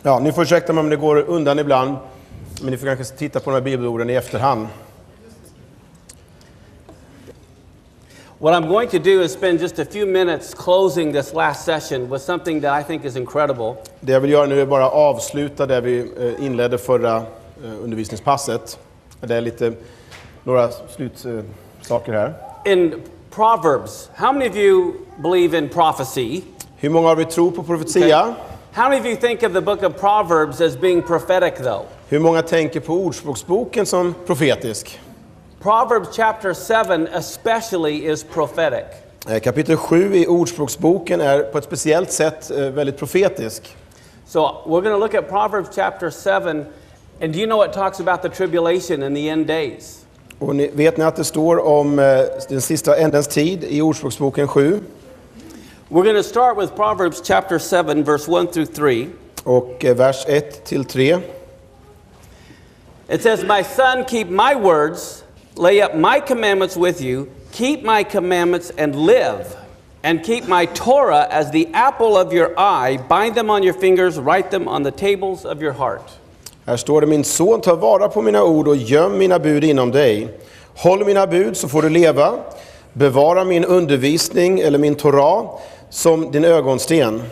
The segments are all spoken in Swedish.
Ja, ni får ursäkta mig om det går undan ibland, men ni får kanske titta på de här bibelorden i efterhand. What I'm going to do is spend just a few minutes closing this last session with something that I think is incredible. Det jag vill göra nu är bara avsluta där vi inledde förra undervisningspasset. Det är några slutsaker här. In Proverbs, how many of you believe in prophecy? Hur många av er tror på profetia? Okay. How many of you think of the book of Proverbs as being prophetic though? Hur många tänker på ordspråksboken som profetisk? Proverbs chapter 7 especially is prophetic. Kapitel 7 i ordspråksboken är på ett speciellt sätt väldigt profetisk. So we're going to look at Proverbs chapter 7, and do you know it talks about the tribulation in the end days? Och vet ni att det står om den sista ändens tid i ordspråksboken 7? We're going to start with Proverbs chapter 7 verse 1 through 3. Och vers 1 till 3. It says, "My son, keep my words, lay up my commandments with you, keep my commandments and live, and keep my Torah as the apple of your eye, bind them on your fingers, write them on the tables of your heart." Här står det: min son, ta vara på mina ord och göm mina bud inom dig. Håll mina bud så får du leva. Bevara min undervisning eller min Torah som din ögonsten.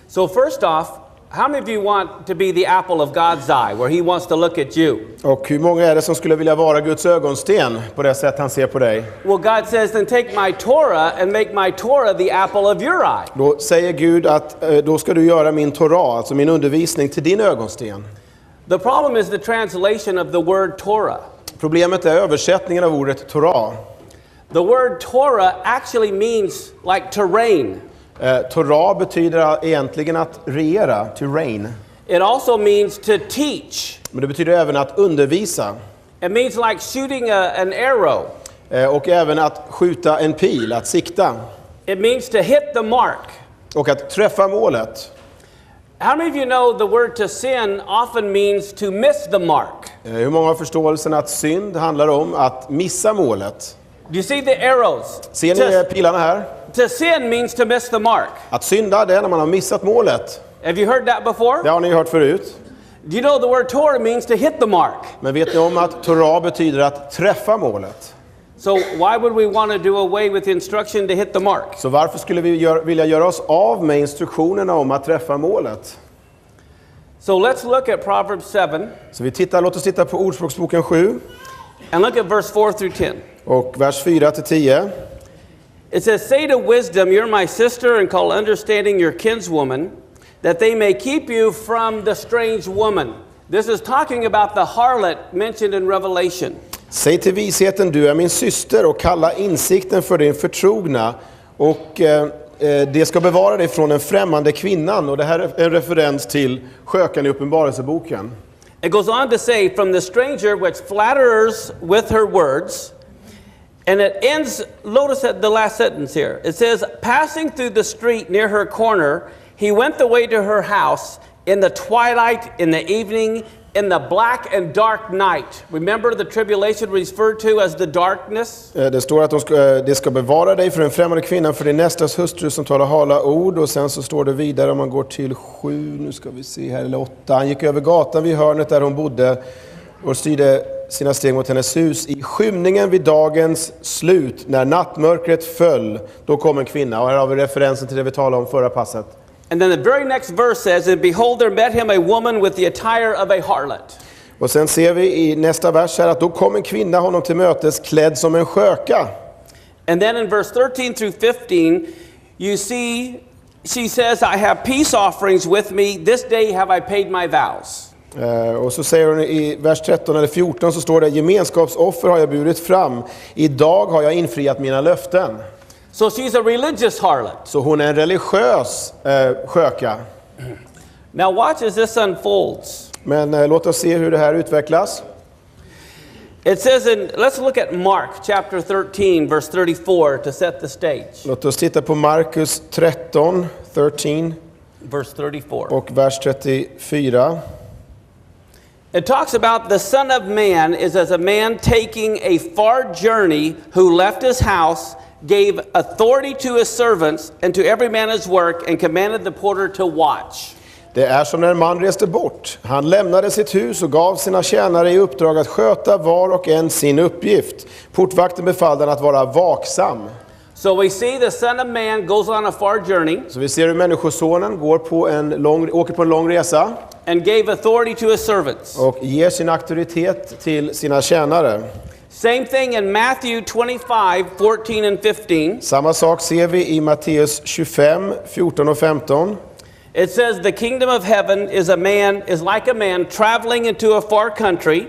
So first off, how many of you want to be the apple of God's eye, where he wants to look at you? Och hur många är det som skulle vilja vara Guds ögonsten på det sätt han ser på dig? Well, God says, then take my Torah and make my Torah the apple of your eye. Då säger Gud att då ska du göra min Torah, alltså min undervisning, till din ögonsten. The problem is the translation of the word Torah. Problemet är översättningen av ordet Torah. The word Torah actually means like to reign. Torah betyder egentligen att regera, to reign. It also means to teach. Men det betyder även att undervisa. It means like shooting an arrow. Och även att skjuta en pil, att sikta. It means to hit the mark. Och att träffa målet. How many of you know the word to sin often means to miss the mark? Hur många har förståelsen att synd handlar om att missa målet? Do you see the arrows? Ser ni pilarna här? To sin means to miss the mark. Att synda, det är när man har missat målet. Have you heard that before? Det har ni hört förut. Do you know the word Torah means to hit the mark? Men vet ni om att Torah betyder att träffa målet? So why would we want to do away with the instruction to hit the mark? Så varför skulle vi vilja göra oss av med instruktionerna om att träffa målet? So let's look at Proverbs 7. Så låt oss titta på ordspråksboken 7. And look at verse 4 through 10. Och vers 4 till 10. It says, "Say to wisdom, you're my sister, and call understanding your kinswoman, that they may keep you from the strange woman." This is talking about the harlot mentioned in Revelation. Säg till visheten, du är min syster, och kalla insikten för din förtrogna, och det ska bevara dig från den främmande kvinnan. Och det här är en referens till skökan i Uppenbarelseboken. It goes on to say, "From the stranger which flatters with her words." And it ends, notice at the last sentence here. It says, "Passing through the street near her corner, he went the way to her house in the twilight, in the evening, in the black and dark night." Remember the tribulation referred to as the darkness? Det står att det ska bevara dig för den främmande kvinnan, för din nästas hustru som talar hala ord. Och sen så står det vidare, om man går till 7, nu ska vi se här, eller 8. Han gick över gatan vid hörnet där hon bodde och styrde sina steg mot hennes hus. I skymningen vid dagens slut, när nattmörkret föll, då kom en kvinna. Och här har vi referensen till det vi talade om förra passet. And then the very next verse says, "And behold, there met him a woman with the attire of a harlot." Och sen ser vi i nästa vers här att då kom en kvinna honom till mötes klädd som en sköka. And then in verse 13 through 15, you see, she says, "I have peace offerings with me. This day have I paid my vows." Och så säger hon i vers 13 eller 14, så står det: gemenskapsoffer har jag burit fram. Idag har jag infriat mina löften. So she's a religious harlot. Så hon är en religiös sköka. Now watch as this unfolds. Men låt oss se hur det här utvecklas. It says let's look at Mark chapter 13 verse 34 to set the stage. Låt oss titta på Markus 13 verse 34. och vers 34. It talks about the Son of Man is as a man taking a far journey who left his house, gave authority to his servants and to every man his work, and commanded the porter to watch. Det är som när en man reste bort. Han lämnade sitt hus och gav sina tjänare i uppdrag att sköta var och en sin uppgift. Portvakten befallde han att vara vaksam. So we see the Son of Man goes on a far journey. Så vi ser hur människosonen åker på en lång resa. And gave authority to his servants. Och ger sin auktoritet till sina tjänare. Same thing in Matthew 25, 14 and 15. Samma sak ser vi i Matteus 25, 14 och 15. It says the kingdom of heaven is like a man traveling into a far country,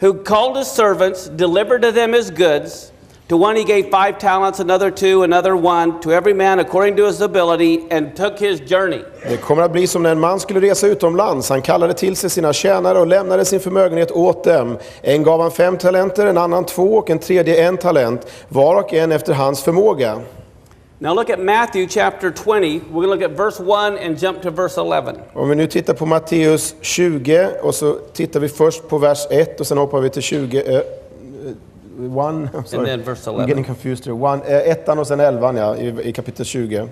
who called his servants, delivered to them his goods. To one he gave 5 talents, another 2, another 1, to every man according to his ability, and took his journey. Det kommer att bli som när en man skulle resa utomlands. Han kallade till sig sina tjänare och lämnade sin förmögenhet åt dem. En gav han 5 talenter, en annan 2 och en tredje 1 talent, var och en efter hans förmåga. Now look at Matthew chapter 20. We're going to look at verse 1 and jump to verse 11. Om vi nu tittar på Matteus 20 och så tittar vi först på vers 1 och sen hoppar vi till 20. I'm sorry. And then verse 11. I'm getting confused here. 1 och sen 11 ja, i kapitel 20.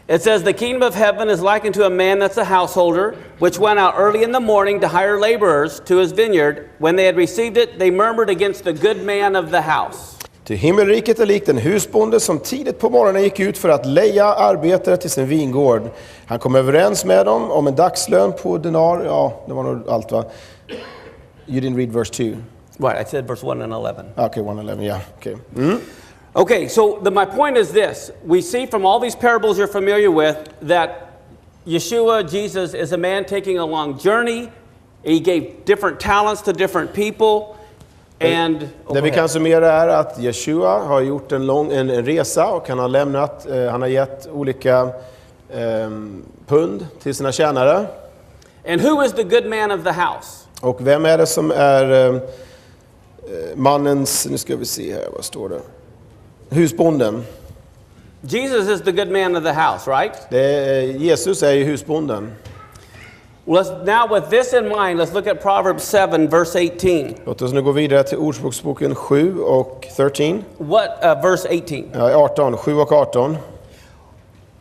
It says, the kingdom of heaven is likened to a man that's a householder, which went out early in the morning to hire laborers to his vineyard. When they had received it, they murmured against the good man of the house. Till himmelriket är likt en husbonde som tidigt på morgonen gick ut för att leja arbetare till sin vingård. Han kom överens med dem om en dagslön på denar. Ja, det var nog allt va? You didn't read verse 2. Right, I said verse 1 and 11. Okay, 1 and 11, yeah. Okay. Okay, so my point is this. We see from all these parables you're familiar with that Yeshua, Jesus, is a man taking a long journey. He gave different talents to different people. And det vi kan summera är att Yeshua har gjort en resa och han har gett olika pund till sina tjänare. And who is the good man of the house? Och vem är det som är mannens, nu ska vi se här, vad står det? Husbonden. Jesus is the good man of the house, right? Jesus är ju husbonden. Now with this in mind, let's look at Proverbs 7, verse 18. Låt oss nu gå vidare till Ordspråksboken 7 och 13. Verse 18. Ja, 18, 7 och 18.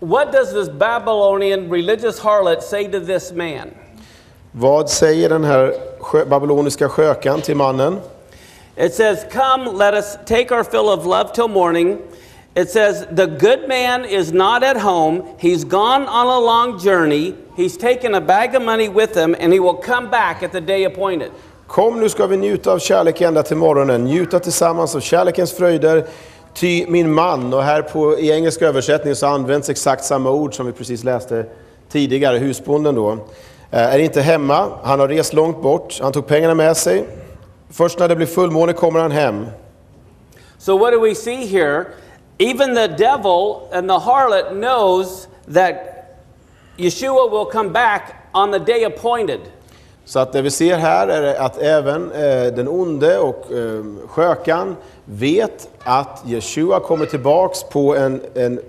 What does this Babylonian religious harlot say to this man? Vad säger den här babyloniska skökan till mannen? It says, come, let us take our fill of love till morning. It says, the good man is not at home. He's gone on a long journey. He's taken a bag of money with him, and he will come back at the day appointed. Kom, nu ska vi njuta av kärlek ända till morgonen. Njuta tillsammans av kärlekens fröjder. Ty min man, och här i engelsk översättning så används exakt samma ord som vi precis läste tidigare, husbonden då. Är inte hemma, han har rest långt bort, han tog pengarna med sig. Först när det blir fullmåne kommer han hem. So what do we see here? Even the devil and the harlot knows that Yeshua will come back on the day appointed. Så att det vi ser här är att även den onde och skökan vet att Yeshua kommer tillbaks på en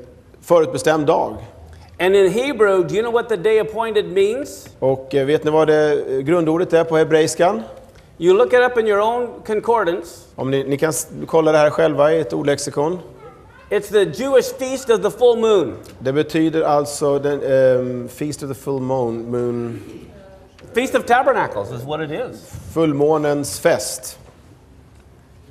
förutbestämd dag. And in Hebrew, do you know what the day appointed means? Och vet ni vad det grundordet är på hebreiskan? You look it up in your own concordance. Om ni kan kolla det här själva i ett ordlexikon. It's the Jewish feast of the full moon. Det betyder alltså den feast of the full moon. Feast of Tabernacles is what it is. Fullmånens fest.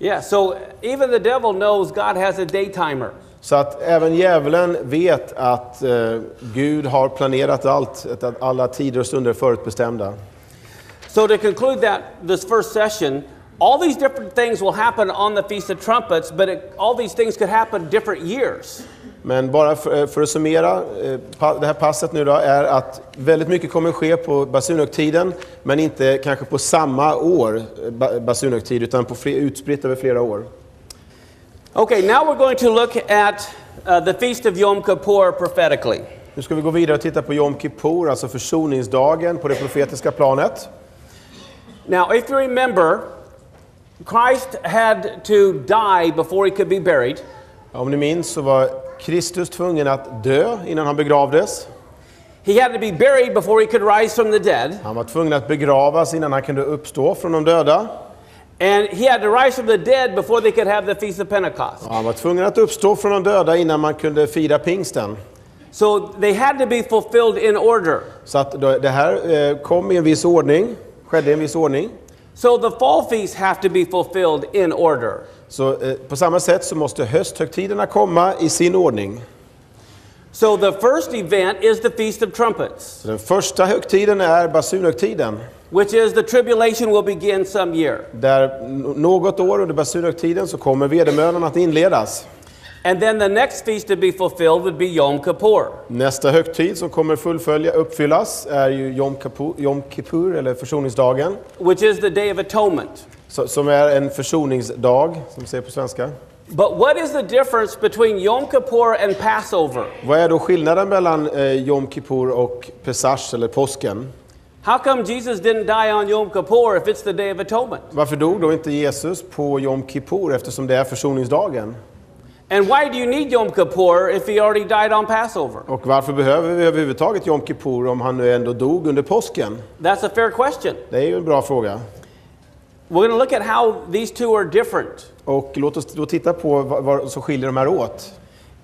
Yeah, so even the devil knows God has a day timer. Så att även djävulen vet att Gud har planerat allt, att alla tider och stunder är förutbestämda. So to conclude this first session, all these different things will happen on the Feast of Trumpets, but all these things could happen different years. Men bara för att summera det här passet nu då, är att väldigt mycket kommer ske på basunhögtiden, men inte kanske på samma år basunhögtid, utan utspritt över flera år. Okay, now we're going to look at the Feast of Yom Kippur prophetically. Nu ska vi gå vidare och titta på Yom Kippur, alltså försoningsdagen på det profetiska planet. Now, if you remember, Christ had to die before he could be buried. Om ni minns så var Kristus tvungen att dö innan han begravdes. He had to be buried before he could rise from the dead. Han var tvungen att begravas innan han kunde uppstå från de döda. And he had to rise from the dead before they could have the Feast of Pentecost. Han var tvungen att uppstå från de döda innan man kunde fira pingsten. So they had to be fulfilled in order. Så att det här kom i en viss ordning, skedde i en viss ordning. So the fall feasts have to be fulfilled in order. Så på samma sätt så måste hösthögtiderna komma i sin ordning. So the first event is the Feast of Trumpets. Så den första högtiden är basunhögtiden. Which is the tribulation will begin some year. Där något år under basunhögtiden så kommer vedermödan att inledas. And then the next feast to be fulfilled would be Yom Kippur. Nästa högtid som kommer uppfyllas är ju Yom Kippur eller Försoningsdagen. Which is the Day of Atonement. Som är en försoningsdag, som vi säger på svenska. But what is the difference between Yom Kippur and Passover? Vad är då skillnaden mellan Yom Kippur och Pesach eller påsken? How come Jesus didn't die on Yom Kippur if it's the Day of Atonement? Varför dog då inte Jesus på Yom Kippur eftersom det är försoningsdagen? And why do you need Yom Kippur if he already died on Passover? Och varför behöver vi överhuvudtaget Yom Kippur om han nu ändå dog under påsken? That's a fair question. Det är ju en bra fråga. We're going to look at how these two are different. Och låt oss då titta på vad som skiljer de här åt.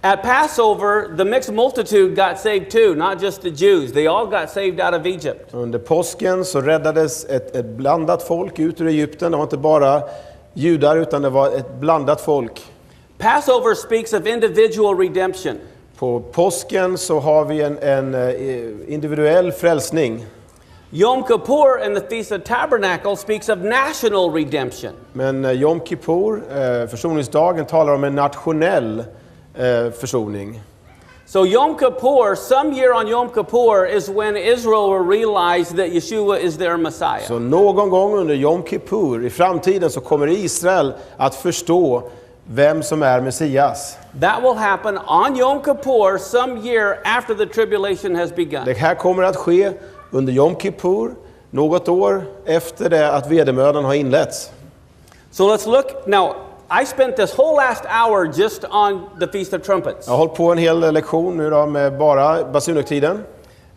At Passover, the mixed multitude got saved too, not just the Jews. They all got saved out of Egypt. Under påsken så räddades ett blandat folk ut ur Egypten. Det var inte bara judar utan det var ett blandat folk. Passover speaks of individual redemption. På påsken så har vi en individuell frälsning. Yom Kippur and the Feast of Tabernacle speaks of national redemption. Men Yom Kippur, försoningsdagen, talar om en nationell försoning. So Yom Kippur, some year on Yom Kippur is when Israel will realize that Yeshua is their Messiah. Så någon gång under Yom Kippur i framtiden så kommer Israel att förstå vem som är Messias. That will happen on Yom Kippur some year after the tribulation has begun. Det här kommer att ske under Yom Kippur något år efter det att vedermödan har inletts. So let's look now. I spent this whole last hour just on the Feast of Trumpets. Jag har hållit på en hel lektion nu då med bara basunhögtiden.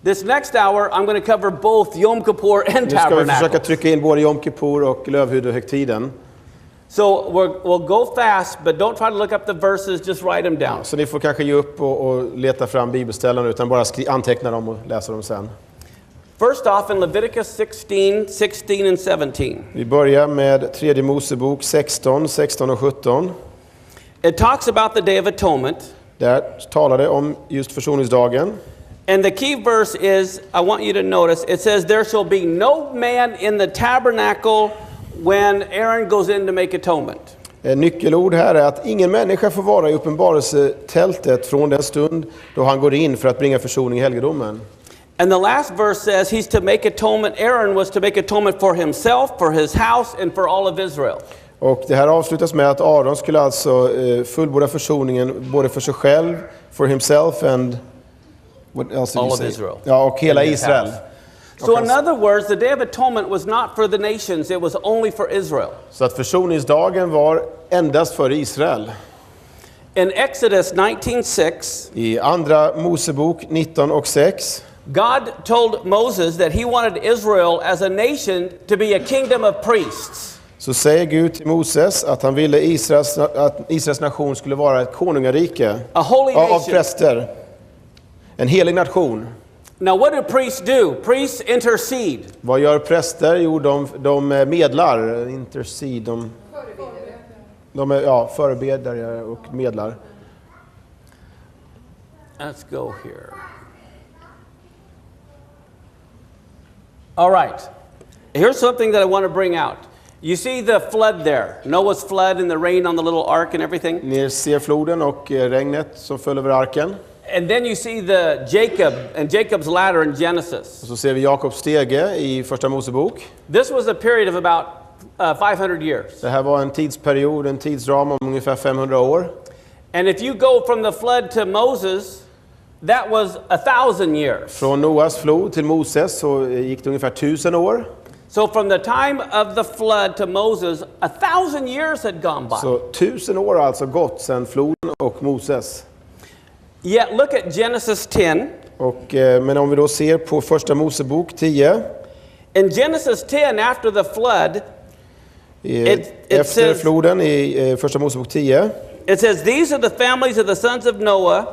This next hour I'm going to cover both Yom Kippur and Nu ska vi försöka Tabernacle. trycka in både Yom Kippur och Lövhyddohögtiden. So we'll go fast, but don't try to look up the verses, just write them down. Så ni får kanske ge upp och leta fram bibelställen utan bara anteckna dem och läsa dem sen. First off, in Leviticus 16 and 17. Vi börjar med 3 Mosebok 16 och 17. It talks about the Day of Atonement. Där talar det om just försoningsdagen. And the key verse is, I want you to notice, it says, there shall be no man in the tabernacle when Aaron goes in to make atonement. Nyckelord här är att ingen människa får vara i uppenbarelsetältet från den stund då han går in för att bringa försoning i helgedomen. And the last verse says he's to make atonement. Aaron was to make atonement for himself, for his house, and for all of Israel. Och det här avslutas med att Aaron skulle alltså fullborda försoningen både för sig själv, for himself and what else did All you of say? Israel. Ja, och hela And his Israel. house. So in other words, the Day of Atonement was not for the nations, it was only for Israel. Så att försoningsdagen var endast för Israel. In Exodus 19:6, I andra Mosebok 19 och 6 God told Moses that he wanted Israel as a nation to be a kingdom of priests. så säger Gud till Moses att han ville att Israels nation skulle vara ett konungarike A holy av nation. präster. En helig nation. Now what do priests do? Priests intercede. Vad gör präster? Jo, de medlar, intercede, de är förebedjare och medlar. Let's go here. All right. Here's something that I want to bring out. You see the flood there, Noah's flood and the rain on the little ark and everything. Ni ser floden och regnet som föll över arken. And then you see the Jacob and Jacob's ladder in Genesis. Och så ser vi Jakobs stege i första Mosebok. This was a period of about 500 years. Det här var en tidsperiod, en tidsram om ungefär 500 år. And if you go from the flood to Moses, that was 1,000 years. Från Noas flod till Moses så gick det ungefär 1000 år. So from the time of the flood to Moses, 1,000 years had gone by. Så 1000 år har alltså gått sedan floden och Moses. Yet look at Genesis 10. Men om vi då ser på första Mosebok 10. In Genesis 10, after the flood, Efter floden i första Mosebok 10. it says, these are the families of the sons of Noah.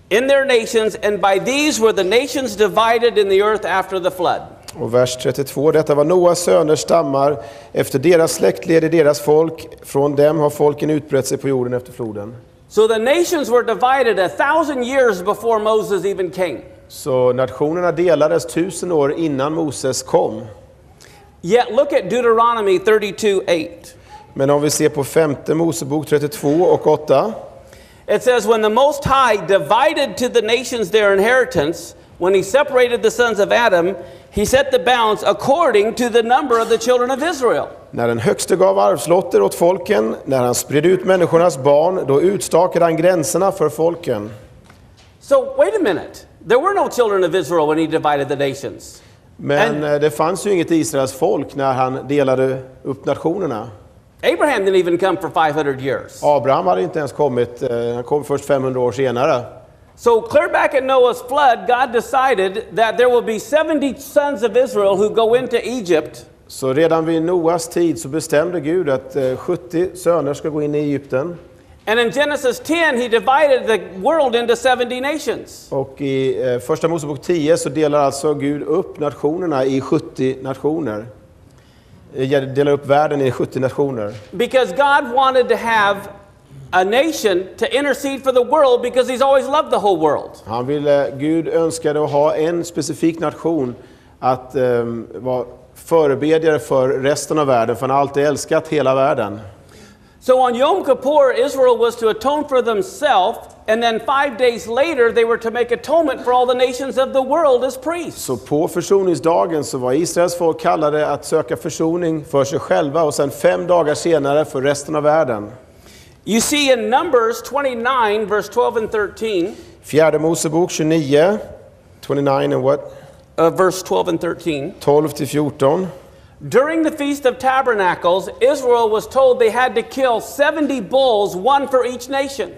in their nations, and by these were the nations divided in the earth after the flood. Och vers 32, detta var Noas söners stammar efter deras släktled i deras folk. Från dem har folken utbrett sig på jorden efter floden. So the nations were divided 1,000 years before Moses even came. Så nationerna delades 1000 år innan Moses kom. Yet look at Deuteronomy 32:8. Men om vi ser på 5:e Mosebok 32 och 8. It says, when the Most High divided to the nations their inheritance, when he separated the sons of Adam, he set the bounds according to the number of the children of Israel. När den högste gav arvslotter åt folken, när han spred ut människornas barn, då utstakade han gränserna för folken. So wait a minute. There were no children of Israel when he divided the nations. Men det fanns ju inget Israels folk när han delade upp nationerna. Abraham didn't even come for 500 years. Abraham hade inte ens kommit, han kom först 500 år senare. So clear back at Noah's flood, God decided that there will be 70 sons of Israel who go into Egypt. Så redan vid Noas tid så bestämde Gud att 70 söner ska gå in i Egypten. And in Genesis 10, he divided the world into 70 nations. Och i första Mosebok 10 så delar alltså Gud upp nationerna i 70 nationer. Delar upp världen i 70 nationer. Because God wanted to have a nation to intercede for the world because he's always loved the whole world. Gud önskade att ha en specifik nation att vara förebedjare för resten av världen, för han har alltid älskat hela världen. So on Yom Kippur, Israel was to atone for themselves, and then 5 days later they were to make atonement for all the nations of the world as priests. Så på försoningsdagen så var Israels folk kallade att söka försoning för sig själva och sen 5 dagar senare för resten av världen. You see in Numbers 29, verse 12 and 13. Fjärde Mosebok 29, 29 and what? Verse 12 and 13. 12 till 14. During the Feast of Tabernacles, Israel was told they had to kill 70 bulls, one for each nation.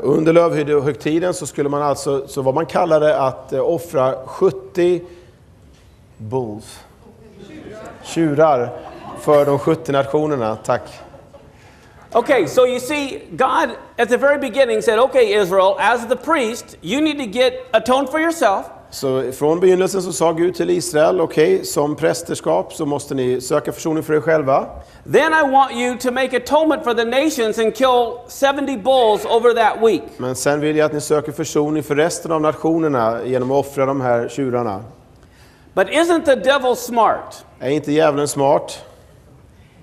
Under Lövhyddohögtiden så skulle man alltså, så vad man kallade att offra 70 bulls. Tjurar för de 70 nationerna. Tack. Okay, so you see, God at the very beginning said, okay, Israel, as the priest, you need to get atoned for yourself. Så från begynnelsen så sa Gud till Israel, okej, som prästerskap så måste ni söka försoning för er själva. Then I want you to make atonement for the nations and kill 70 bulls over that week. Men sen vill jag att ni söker försoning för resten av nationerna genom att offra de här tjurarna. But isn't the devil smart? Är inte djävulen smart?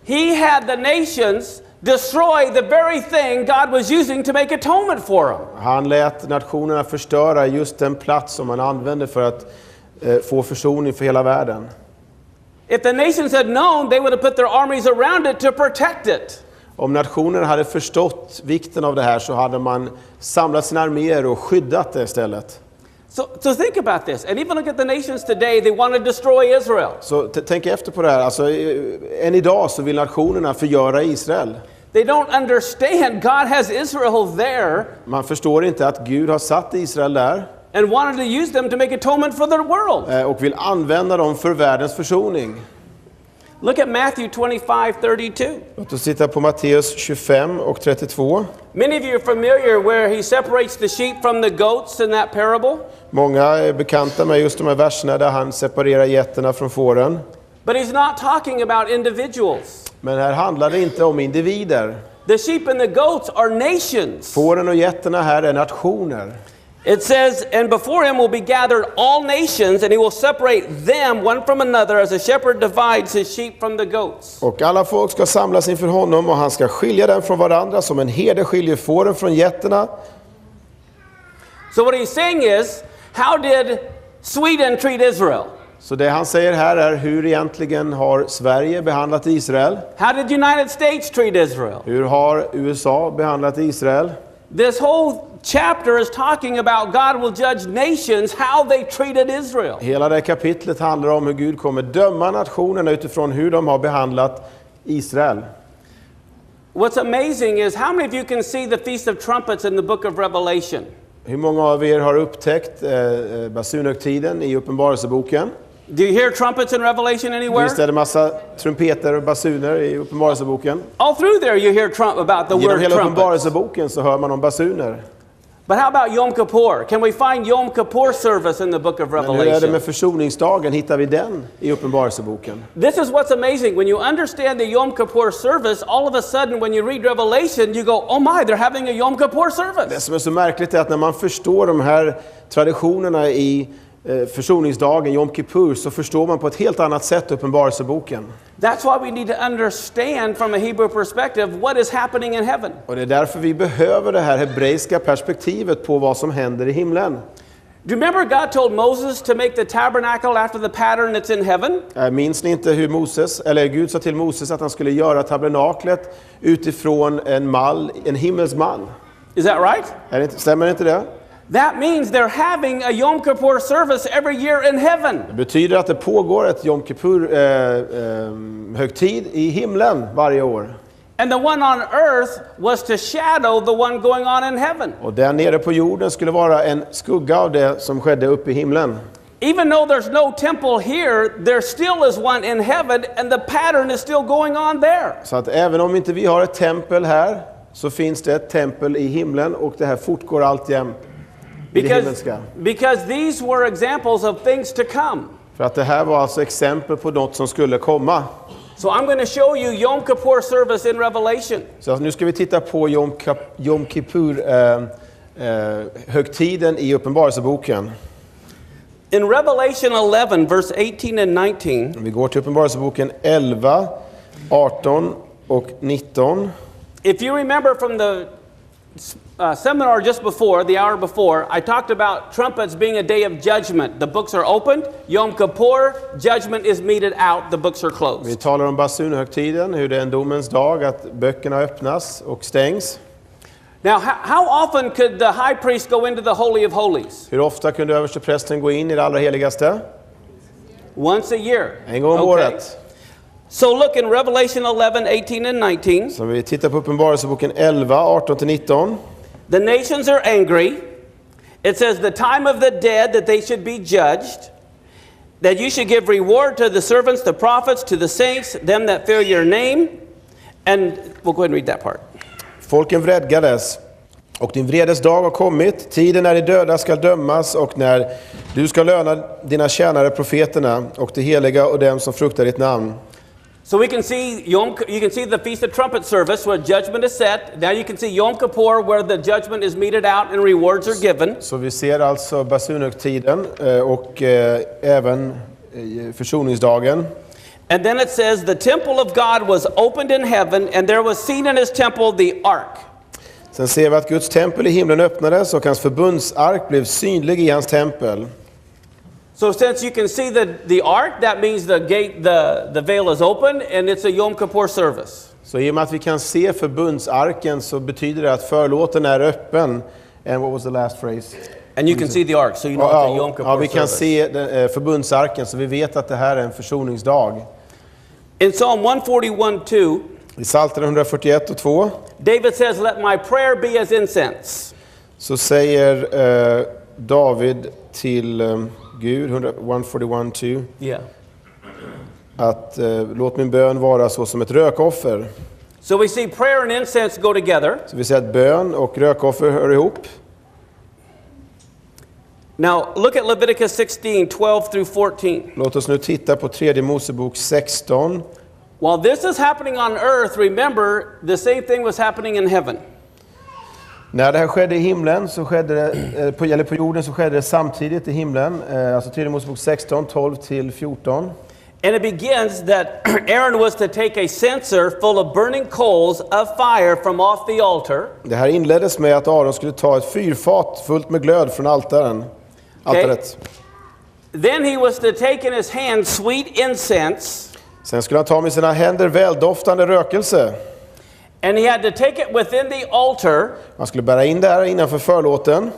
He had the nations destroy the very thing God was using to make atonement for them. Han lät nationerna förstöra just den plats som han använde för att få försoning för hela världen. If the nations had known, they would have put their armies around it to protect it. Om nationerna hade förstått vikten av det här så hade man samlat sina arméer och skyddat det istället. So think about this. And even look at the nations today, they want to destroy Israel. Så tänk efter på det här. Alltså, än idag så vill nationerna förgöra Israel. They don't understand God has Israel there. Man förstår inte att Gud har satt Israel där. And wanted to use them to make atonement for the world. Och vill använda dem för världens försoning. Look at Matthew 25:32. Låt oss titta på Matteus 25 och 32. Many of you are familiar where he separates the sheep from the goats in that parable. Många är bekanta med just de här verserna där han separerar getterna från fåren. But he's not talking about individuals. Men här handlar det inte om individer. The sheep and the goats are nations. Fåren och getterna här är nationer. It says, and before him will be gathered all nations, and he will separate them one from another as a shepherd divides his sheep from the goats. Och alla folk ska samlas inför honom och han ska skilja dem från varandra som en herde skiljer fåren från getterna. So what he's saying is, how did Sweden treat Israel? Så det han säger här är hur egentligen har Sverige behandlat Israel? How did United States treat Israel? Hur har USA behandlat Israel? This whole chapter is talking about God will judge nations, how they treated Israel. Hela det kapitlet handlar om hur Gud kommer döma nationerna utifrån hur de har behandlat Israel. What's amazing is how many of you can see the Feast of Trumpets in the book of Revelation? Hur många av er har upptäckt basunhögtiden i Uppenbarelseboken? Do you hear trumpets in Revelation anywhere? Visst är det massa trumpeter och basuner i Uppenbarelseboken? All through there you hear about the Genom word hela trumpets. Uppenbarelseboken så hör man om basuner. But how about Yom Kippur? Can we find Yom Kippur service in the book of Men hur är det Revelation? med försoningsdagen? Hittar vi den i Uppenbarelseboken? This is what's amazing. When you understand the Yom Kippur service, all of a sudden when you read Revelation, you go, oh my, they're having a Yom Kippur Det service. som är så märkligt är att när man förstår de här traditionerna i försoningsdagen, Yom Kippur, så förstår man på ett helt annat sätt Uppenbarelseboken. That's why we need to understand from a Hebrew perspective what is happening in heaven. Och det är därför vi behöver det här hebreiska perspektivet på vad som händer i himlen. Do you remember God told Moses to make the tabernacle after the pattern that's in heaven? Minns ni inte hur Gud sa till Moses att han skulle göra tabernaklet utifrån en mall, en himmelsmall? Is that right? Stämmer inte det? That means they're having a Yom Kippur service every year in heaven. Det betyder att det pågår ett Yom Kippur högtid i himlen varje år. And the one on earth was to shadow the one going on in heaven. Och där nere på jorden skulle vara en skugga av det som skedde uppe i himlen. Even though there's no temple here, there still is one in heaven and the pattern is still going on there. Så att även om inte vi har ett tempel här, så finns det ett tempel i himlen och det här fortgår alltjämt i det himmelska. Because these were examples of things to come. För att det här var alltså exempel på något som skulle komma. So I'm going to show you Yom Kippur service in Revelation. Så nu ska vi titta på Yom Kippur högtiden i Uppenbarelseboken. In Revelation 11 verse 18 and 19. Vi går till Uppenbarelseboken 11, 18 och 19. If you remember from the seminar just before, the hour before, I talked about trumpets being a day of judgment. The books are opened. Yom Kippur, judgment is meted out. The books are Vi closed. talar om basunhögtiden, hur det är en domens dag, att böckerna öppnas och stängs. Now, how often could the high priest go into the Holy of Holies? Hur ofta kunde översteprästen gå in i det allra heligaste? Once a year. En gång om året. So look in Revelation 11, 18 and 19. Så vi tittar på Uppenbarelseboken 11, 18-19. The nations are angry. It says the time of the dead that they should be judged, that you should give reward to the servants, the prophets, to the saints, them that fear your name. And we'll go ahead and read that part. Folken vredgades, och din vredes dag har kommit. Tiden när de döda ska dömas, och när du ska löna dina tjänare profeterna och de heliga och dem som fruktar ditt namn. So we can see you can see the Feast of Trumpet service where judgment is set. Now you can see Yom Kippur where the judgment is meted out and rewards are given. Så vi ser alltså basunhögtiden och även försoningsdagen. And then it says the temple of God was opened in heaven and there was seen in his temple the ark. Sen ser vi att Guds tempel i himlen öppnades och hans förbundsark blev synlig i hans tempel. So since you can see the ark, that means the veil is open and it's a Yom Kippur service. Så i och med att vi kan se förbundsarken så betyder det att förlåten är öppen. And what was the last phrase? And you can see the ark, so you know it's a Yom Kippur vi kan service. se förbundsarken, så vi vet att det här är en försoningsdag. In Psalm 141:2, I Psaltaren 141 och 2, David says, "Let my prayer be as incense." så säger David till Gud, 141:2, Yeah. att låt min bön vara så som ett rökoffer. So we see prayer and incense go together. Så vi ser att bön och rökoffer hör ihop. Now look at Leviticus 16, 12 through 14. Låt oss nu titta på 3 Mosebok 16. While this is happening on earth, remember the same thing was happening in heaven. När det här skedde i himlen så skedde det, på jorden så skedde det samtidigt i himlen. Alltså 3 Mosebok 16, 12-14. And it begins that Aaron was to take a censer full of burning coals of fire from off the altar. Det här inleddes med att Aaron skulle ta ett fyrfat fullt med glöd från altaret. Then he was to take in his hand sweet incense. Sen skulle han ta med sina händer väldoftande rökelse. And he had to take it within the altar. Han skulle bära in det här innanför förlåten.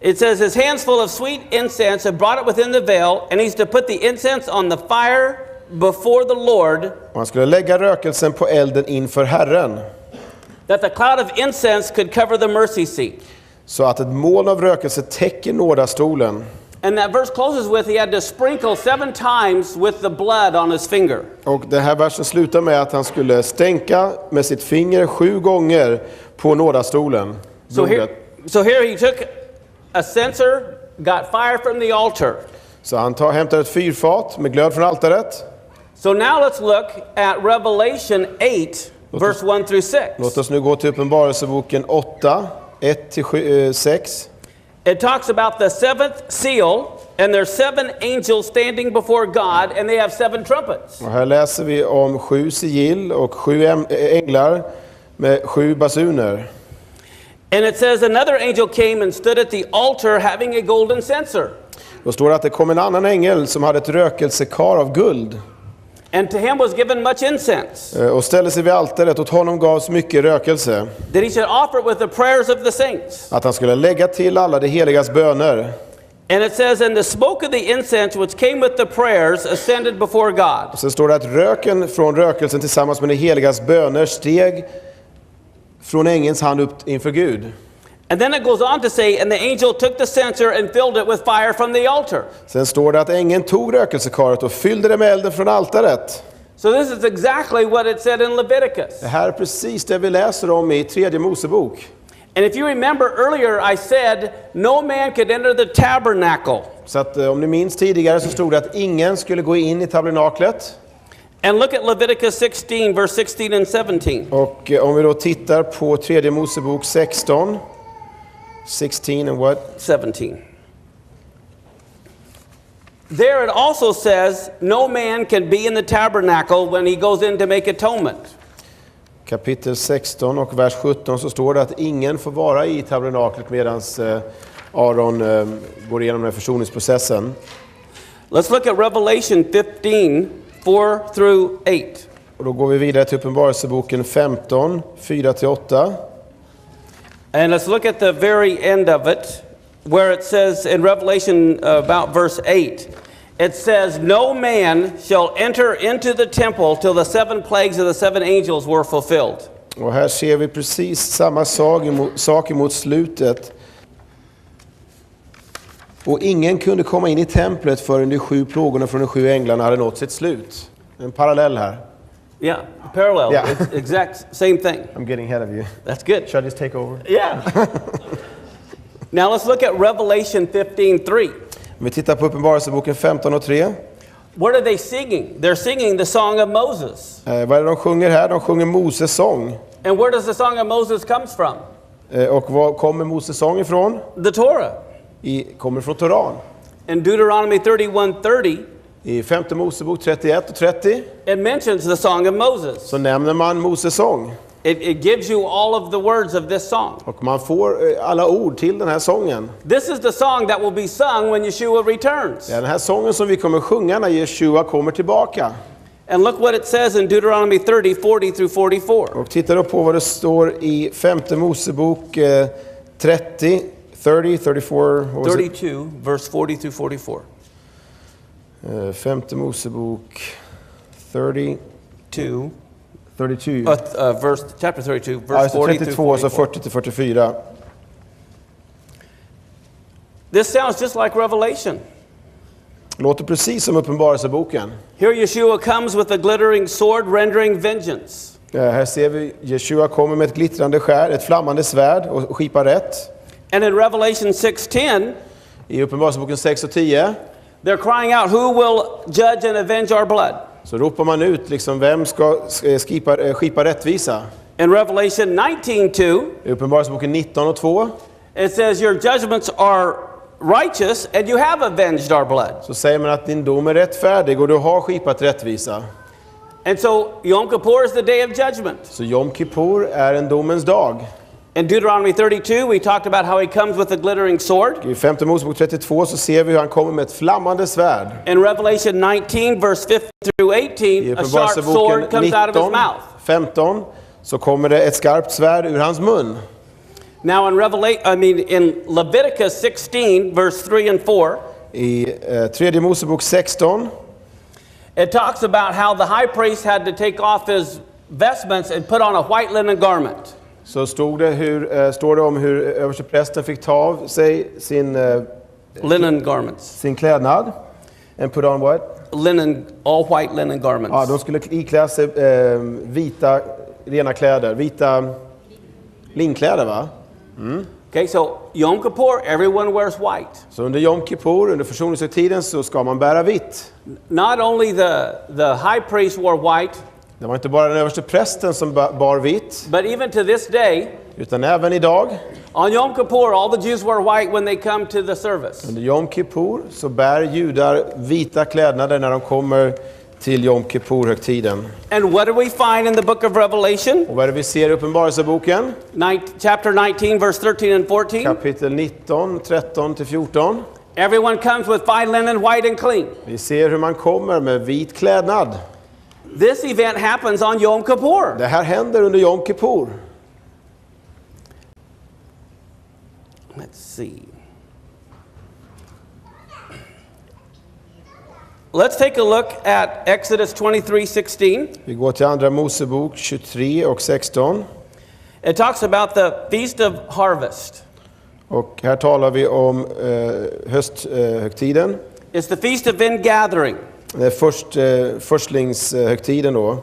It says his hands full of sweet incense and brought it within the veil, and he's to put the incense on the fire before the Lord. Och han skulle lägga rökelsen på elden inför Herren. That the cloud of incense could cover the mercy seat. Så att ett moln av rökelse täcker nådastolen. And that verse closes with he had to sprinkle 7 times with the blood on his finger. Och den här versen slutar med att han skulle stänka med sitt finger 7 gånger på nådastolen. So here he took a censer, got fire from the altar. Så han hämtar ett fyrfat med glöd från altaret. So now let's look at Revelation 8, verse 1 through 6. Låt oss nu gå till Uppenbarelseboken 8, 1-6. It talks about the seventh seal, and there's 7 angels standing before God, and they have 7 trumpets. Och här läser vi om 7 sigill och 7 änglar med 7 basuner. And it says another angel came and stood at the altar having a golden censer. Då står det att det kom en annan ängel som hade ett rökelsekar av guld. And to him was given much incense, Och ställde sig vid altaret, åt honom gavs mycket rökelse. that he should offer it with the prayers of the saints. Att han skulle lägga till alla de heligas böner. And it says, and the smoke of the incense which came with the prayers ascended before God. Och sen står det att röken från rökelsen tillsammans med de heligas böner steg från ängelns hand upp inför Gud. And then it goes on to say, and the angel took the censer and filled it with fire from the altar. Sen står det att ängeln tog rökelsekaret och fyllde det med elden från altaret. So this is exactly what it said in Leviticus. Det här är precis det vi läser om i 3:e Mosebok. And if you remember earlier, I said no man could enter the tabernacle. Så att om ni minns tidigare så stod det att ingen skulle gå in i tabernaklet. And look at Leviticus 16, verse 16 and 17. Och om vi då tittar på 3:e Mosebok 16. 16 and what? 17. There it also says no man can be in the tabernacle when he goes in to make atonement. Kapitel 16 och vers 17 så står det att ingen får vara i tabernaklet medan Aron går igenom den här försoningsprocessen. Let's look at Revelation 15, 4 through 8. Och då går vi vidare till Uppenbarelseboken 15, 4-8. And let's look at the very end of it, where it says in Revelation about verse 8, it says, no man shall enter into the temple till the 7 plagues of the 7 angels were fulfilled. Och här ser vi precis samma sak emot slutet. Och ingen kunde komma in i templet förrän de 7 plågorna från de 7 änglarna hade nått sitt slut. En parallell här. Yeah, parallel. Yeah. It's exact same thing. I'm getting ahead of you. That's good. Should I just take over? Yeah. Now let's look at Revelation 15:3. Vi tittar på Uppenbarelseboken 15:3. What are they singing? They're singing the song of Moses. Vad är det de sjunger här? De sjunger Moses sång. And where does the song of Moses comes from? Och var kommer Moses sång ifrån? The Torah. Kommer från Toran. In Deuteronomy 31:30, I 5:e Mosebok 31 och 30 it mentions the song of Moses. så nämner man Moses sång. It gives you all of the words of this song. Och man får alla ord till den här sången. This is the song that will be sung when Yeshua returns. Det är den här sången som vi kommer sjunga när Yeshua kommer tillbaka. And look what it says in Deuteronomy 30, 40 through 44. Och titta då på vad det står i 5:e Mosebok 30, 34, 32, verse 40 through 44. 5:e Mosebok 32. Verse chapter 32, verse 40 through 32 så 44. 40-44. This sounds just like Revelation. Låter precis som Uppenbarelseboken. Here Yeshua comes with a glittering sword rendering vengeance. Här ser vi Yeshua kommer med ett glittrande skär, ett flammande svärd och skipar rätt. And in Revelation 6:10, I Uppenbarelseboken 6 och 10 they're crying out, who will judge and avenge our blood? så ropar man ut liksom vem ska skipa rättvisa. In Revelation 19:2, I Uppenbarelseboken 19 och 2 it says your judgments are righteous and you have avenged our blood. så säger man att din dom är rättfärdig och du har skipat rättvisa. And so Yom Kippur is the day of judgment. Så Yom Kippur är en domens dag. In Deuteronomy 32, we talked about how he comes with a glittering sword. I 5:e Mosebok 32 så ser vi hur han kommer med ett flammande svärd. In Revelation 19, verse 15 through 18, a sharp sword comes out of his mouth. 15 så kommer det ett skarpt svärd ur hans mun. Now in Leviticus 16, verse 3 and 4, I 3:e Mosebok 16 it talks about how the high priest had to take off his vestments and put on a white linen garment. så står det om hur översteprästen fick ta av sig Linen garments. sin klädnad. And put on what? All white linen garments. Ja, de skulle iklä sig vita rena kläder, vita linkläder va? Okay, so Yom Kippur, everyone wears white. Så under Yom Kippur, under försoningshögtiden, så ska man bära vitt. Not only the high priest wore white, Det var inte bara den överste prästen som bar vitt, but even to this day, utan även idag. on Yom Kippur, all the Jews wear white when they come to the service. Under Yom Kippur så bär judar vita klädnader när de kommer till Yom Kippur-högtiden. And what do we find in the book of Revelation? Och vad är det vi ser i Uppenbarelseboken? Chapter 19, verse 13 and 14. Kapitel 19, 13-14. Everyone comes with fine linen, white and clean. Vi ser hur man kommer med vit klädnad. This event happens on Yom Kippur. Det här händer under Yom Kippur. Let's see. Let's take a look at Exodus 23:16. Vi går till Andra Mosebok 23 och 16. It talks about the Feast of Harvest. Och här talar vi om hösthögtiden. It's the Feast of Ingathering. Det är förstlingshögtiden då,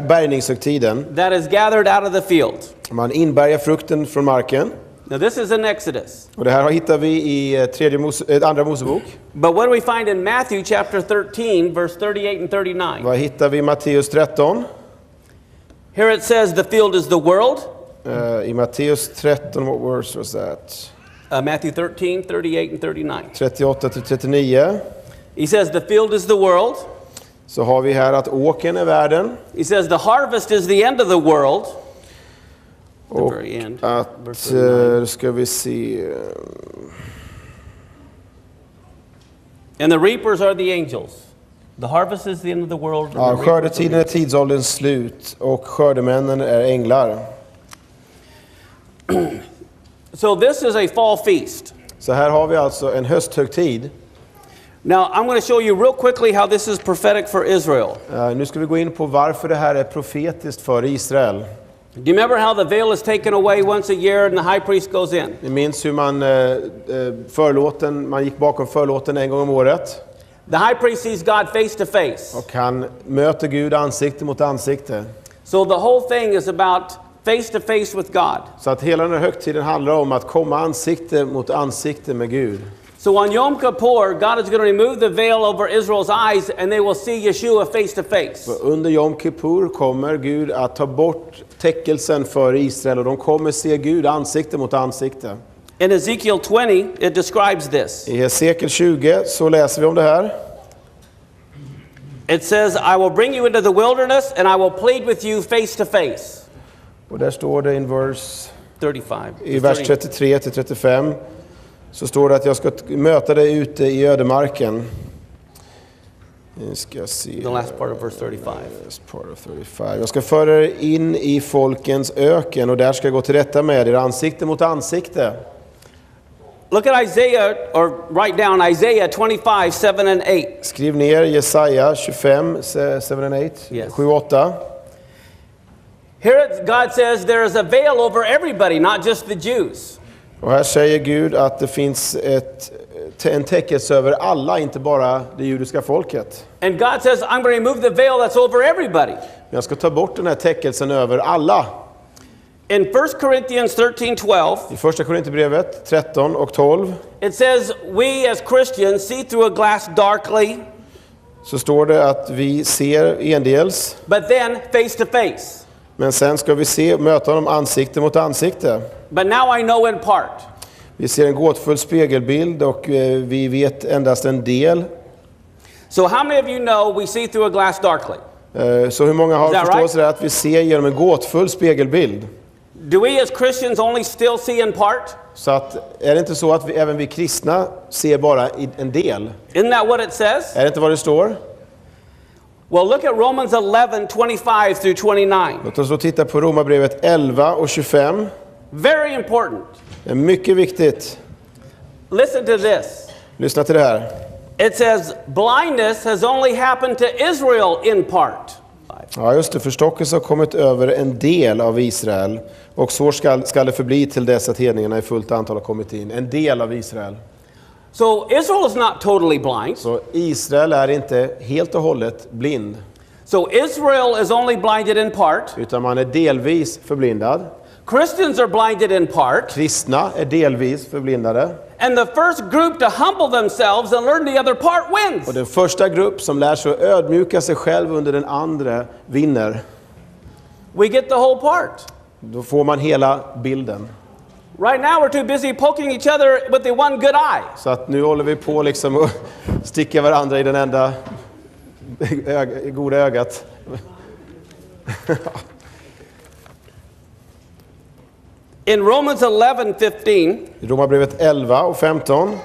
bärgningshögtiden. That is gathered out of the field. Man inbärgar frukten från marken. Now this is in Exodus. Och det här hittar vi i Andra Mosebok. But what do we find in Matthew chapter 13, verse 38 and 39? Vad hittar vi i Matteus 13? Here it says the field is the world. I Matteus 13, what verse was that? Matthew 13, 38 and 39. 38-39. He says the field is the world. Så har vi här att åkern är världen. He says the harvest is the end of the world. Och very end, att, verse 39. ska vi se. And the reapers are the angels. The harvest is the end of the world. Ja, skördetiden är tidsålderns slut och skördemännen är änglar. So this is a fall feast. Så här har vi alltså en hösthögtid. Now I'm going to show you real quickly how this is prophetic for Israel. Nu ska vi gå in på varför det här är profetiskt för Israel. Do you remember how the veil is taken away once a year and the high priest goes in? Ni minns hur man gick bakom förlåten en gång om året. The high priest sees God face to face. Och han möter Gud ansikte mot ansikte. So the whole thing is about face to face with God. Så att hela den här högtiden handlar om att komma ansikte mot ansikte med Gud. So on Yom Kippur, God is going to remove the veil over Israel's eyes and they will see Yeshua face to face. Under Yom Kippur kommer Gud att ta bort täckelsen för Israel och de kommer se Gud ansikte mot ansikte. In Ezekiel 20, it describes this. I Hesekiel 20 så läser vi om det här. It says, I will bring you into the wilderness and I will plead with you face to face. Och där står det i vers 35. 33-35 så står det att jag ska möta dig ute i ödemarken. Vi ska se. The last part of verse 35. Part of 35. Jag ska föra er in i folkens öken och där ska jag gå till rätta med er ansikte mot ansikte. Look at Isaiah, or write down Isaiah 25, 7 and 8. Skriv ner Jesaja 25, 7 and 8, Yes. 7-8. Here God says there is a veil over everybody, not just the Jews. Och här säger Gud att det finns en täckelse över alla, inte bara det judiska folket. And God says, I'm going to remove the veil that's over everybody. Men jag ska ta bort den här täckelsen över alla. In 1 Corinthians 13:12, I första Korinthierbrevet 13 och 12 it says, we as Christians see through a glass darkly, så står det att vi ser endels, but then face to face. men sen ska vi möta dem ansikte mot ansikte. But now I know in part. Vi ser en gåtfull spegelbild och vi vet endast en del. So how many of you know we see through a glass darkly? Så hur många har Is that förståelse right? Att vi ser genom en gåtfull spegelbild? Do we as Christians only still see in part? Så att, är det inte så att även vi kristna ser bara en del? Isn't that what it says? Är det inte vad det står? Well, look at Romans 11:25-29. Låt oss då titta på Romarbrevet 11 och 25. Very important. Det är mycket viktigt. Listen to this. Lyssna till det här. It says, blindness has only happened to Israel in part. Ja, just det. Förstockelse har kommit över en del av Israel. Och så ska det förbli till dess att hedningarna i fullt antal har kommit in. En del av Israel. So Israel is not totally blind. Så Israel är inte helt och hållet blind. So Israel is only blinded in part. Utan man är delvis förblindad. Christians are blinded in part. Kristna är delvis förblindade. And the first group to humble themselves and learn the other part wins. Och den första grupp som lär sig att ödmjuka sig själv under den andra vinner. We get the whole part. Då får man hela bilden. Right now we're too busy poking each other with the one good eye. Så att nu håller vi på liksom att sticka varandra i den enda goda ögat. In Romans 11:15, I Romarbrevet 11 och 15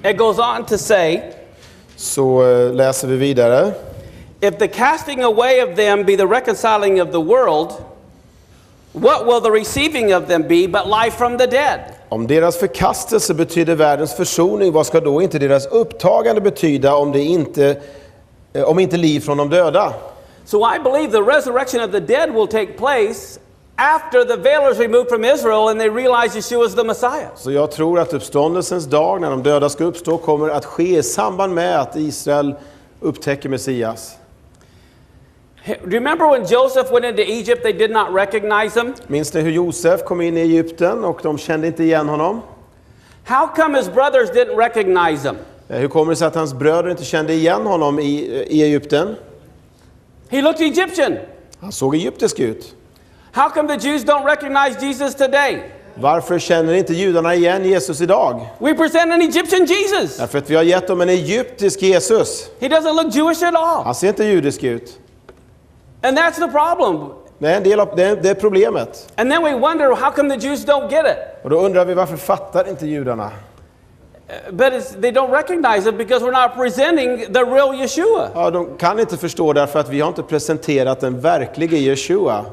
it goes on to say, så läser vi vidare. if the casting away of them be the reconciling of the world, what will the receiving of them be but life from the dead? Om deras förkastelse betyder världens försoning, vad ska då inte deras upptagande betyda om inte liv från de döda? So I believe the resurrection of the dead will take place after the veil is removed from Israel and they realize Yeshua is the Messiah. Så jag tror att uppståndelsens dag när de döda ska uppstå kommer att ske i samband med att Israel upptäcker Messias. Do you remember when Joseph went into Egypt, they did not recognize him? Minns ni hur Josef kom in i Egypten och de kände inte igen honom? How come his brothers didn't recognize him? Hur kommer det sig att hans bröder inte kände igen honom i Egypten? He looked Egyptian. Han såg egyptisk ut. How come the Jews don't recognize Jesus today? Varför känner inte judarna igen Jesus idag? We present an Egyptian Jesus. Därför att vi har gett dem en egyptisk Jesus. He doesn't look Jewish at all. Han ser inte judisk ut. And that's the problem. Det är en del av det är problemet. And then we wonder, how come the Jews don't get it? Och då undrar vi, varför fattar inte judarna? But they don't recognize it because we're not presenting the real Yeshua. Ja, de kan inte förstå därför att vi har inte presenterat den verkliga Yeshua.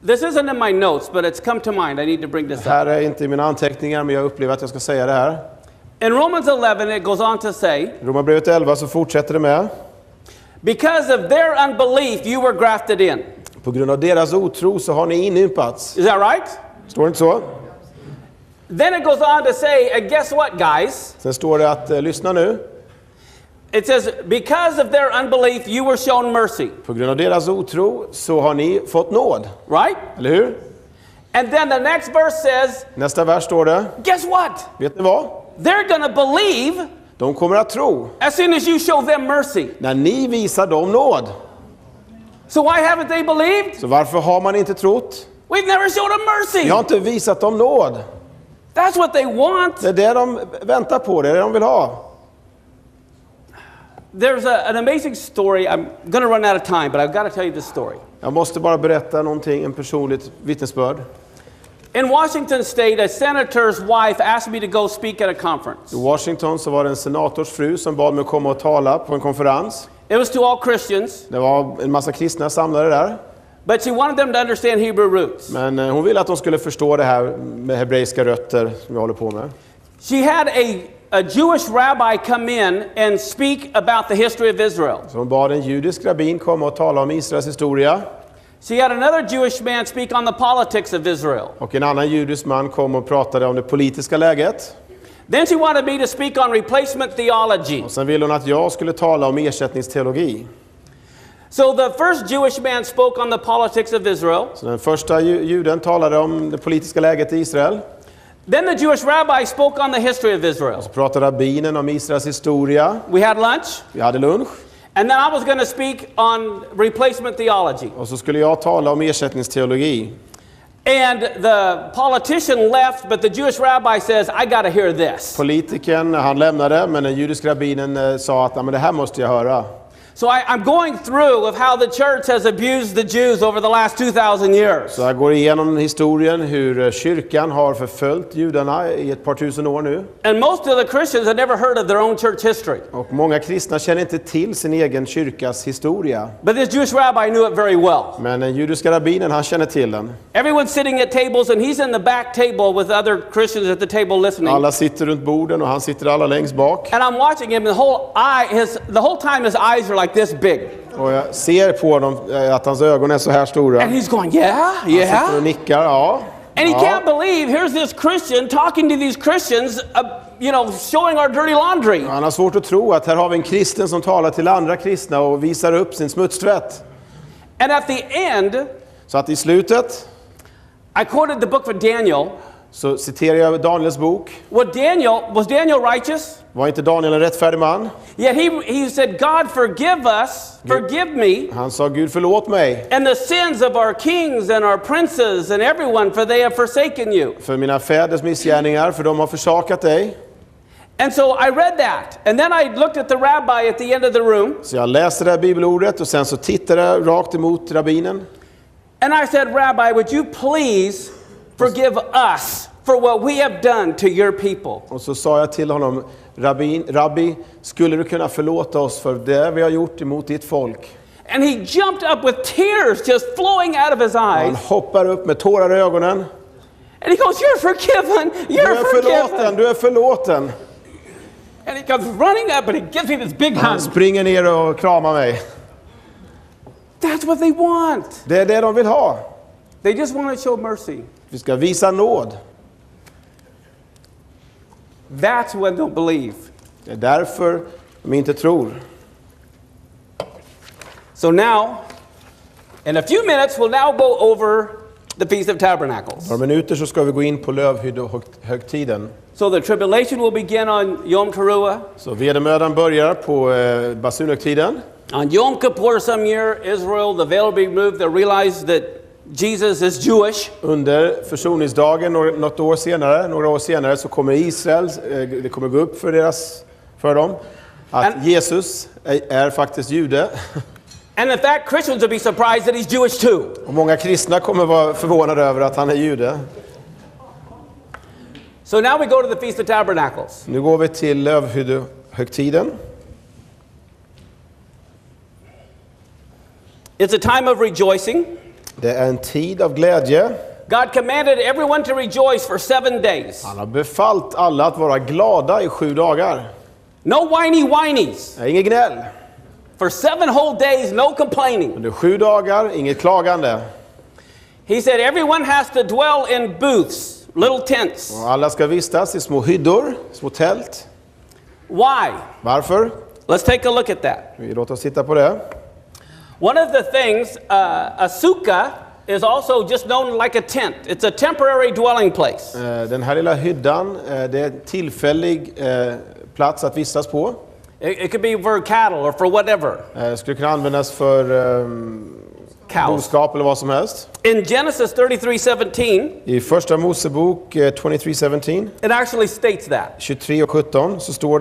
This isn't in my notes, but it's come to mind. I need to bring this Det här up. är inte i mina anteckningar, men jag upplever att jag ska säga det här. In Romans 11, it goes on to say, I Romarbrevet 11 så fortsätter det med: because of their unbelief, you were grafted in. på grund av deras otro så har ni inympats. Is that right? Står det inte så? Then it goes on to say, guess what, guys? Sen står det att, lyssna nu. It says, because of their unbelief, you were shown mercy. På grund av deras otro så har ni fått nåd. Right? Eller hur? And then the next verse says, Nästa vers står det: guess what? vet ni vad? They're going to believe De kommer att tro as soon as you show them mercy. när ni visar dem nåd. So why haven't they believed? Så varför har man inte trott? We've never showed them mercy. Vi har inte visat dem nåd. That's what they want. Det är det de väntar på, det är det de vill ha. There's an amazing story. I'm going to run out of time, but I've got to tell you this story. Jag måste bara berätta någonting, en personligt vittnesbörd. In Washington State, a senator's wife asked me to go speak at a conference. I Washington så var det en senators fru som bad mig komma och tala på en konferens. It was to all Christians, Det var en massa kristna samlade där. but she wanted them to understand Hebrew roots. Men hon ville att de skulle förstå det här med hebreiska rötter som jag håller på med. She had a Jewish rabbi come in and speak about the history of Israel. Så hon bad en judisk rabbin komma och tala om Israels historia. She had another Jewish man speak on the politics of Israel. Och en annan judisk man kom och pratade om det politiska läget. Then she wanted me to speak on replacement theology. Och sen ville hon att jag skulle tala om ersättningsteologi. So the first Jewish man spoke on the politics of Israel. Så den första juden talade om det politiska läget i Israel. Then the Jewish rabbi spoke on the history of Israel. Så pratade rabbinen om Israels historia. We had lunch. Vi hade lunch. And then I was going to speak on replacement theology. Och så skulle jag tala om ersättningsteologi. And the politician left, but the Jewish rabbi says, I got to hear this. Politikern, han lämnade, men den judiska rabbinen sa att men det här måste jag höra. So I'm going through of how the church has abused the Jews over the last 2000 years. Så jag går igenom historien hur kyrkan har förföljt judarna i ett par tusen år nu. And most of the Christians have never heard of their own church history. Och många kristna känner inte till sin egen kyrkas historia. But this Jewish rabbi knew it very well. Men den judiska rabbinen, han känner till den. Everyone's sitting at tables and he's in the back table with other Christians at the table listening. Alla sitter runt borden och han sitter alla längst bak. And I'm watching him, the whole time his eyes are like this big. Och jag ser på honom att hans ögon är så här stora. And he's going, yeah. Han sitter och nickar, ja. And he can't believe, here's this Christian talking to these Christians, showing our dirty laundry. Han har svårt att tro att här har vi en kristen som talar till andra kristna och visar upp sin smutstvätt. And at the end, Så att i slutet I quoted the book of Daniel. Så citerar jag Daniels bok. Was Daniel righteous? Var inte Daniel en rättfärdig man? Yet he said, God forgive me. Han sa, Gud förlåt mig. And the sins of our kings and our princes and everyone, for they have forsaken you. För mina fäders missgärningar, för de har försakat dig. And so I read that. And then I looked at the rabbi at the end of the room. Så jag läste det här bibelordet och sen så tittade jag rakt emot rabbinen. And I said, Rabbi, would you please forgive us for what we have done to your people? Och så sa jag till honom, Rabbi, skulle du kunna förlåta oss för det vi har gjort emot ditt folk? And he jumped up with tears just flowing out of his eyes. Han hoppar upp med tårar i ögonen. And he goes, you're forgiven. You're forgiven. Du är förlåten. And he comes running up and he gives me this big Han hug. springer ner och kramar mig. That's what they want. Det är det de vill ha. They just want to show mercy. Vi ska visa nåd. That's when they'll believe. Det är därför de inte tror. So now, in a few minutes, we'll now go over the Feast of Tabernacles. Några minuter så ska vi gå in på Lövhyddohögtiden. So the tribulation will begin on Yom Teruah. Så vedermödan börjar på basunhögtiden. On Yom Kippur some year, Israel, the veil will be removed. They'll realize that Jesus is Jewish. Under Försoningsdagen några år senare så kommer Israel, det kommer gå upp för dem att Jesus är faktiskt jude. And in fact, Christians will be surprised that he's Jewish too. Och många kristna kommer vara förvånade över att han är jude. So now we go to the Feast of Tabernacles. Nu går vi till Lövhyddohögtiden. It's a time of rejoicing. Det är en tid av glädje. God commanded everyone to rejoice for 7 days. Han har befallt alla att vara glada i 7 dagar. No whinies. Inget gnäll. For 7 whole days, no complaining. Under 7 dagar, inget klagande. He said everyone has to dwell in booths, little tents. Och alla ska vistas i små hyddor, små tält. Why? Varför? Let's take a look at that. Vi låter oss titta på det. One of the things, a sukkah is also just known like a tent. It's a temporary dwelling place. Den här lilla hyddan, det är en tillfällig plats att vistas på. It could be for cattle or for whatever. Skulle kunna användas för boskap eller vad som helst. In Genesis 33:17, I första Mosebok 23:17, it actually states that. 23:17 så står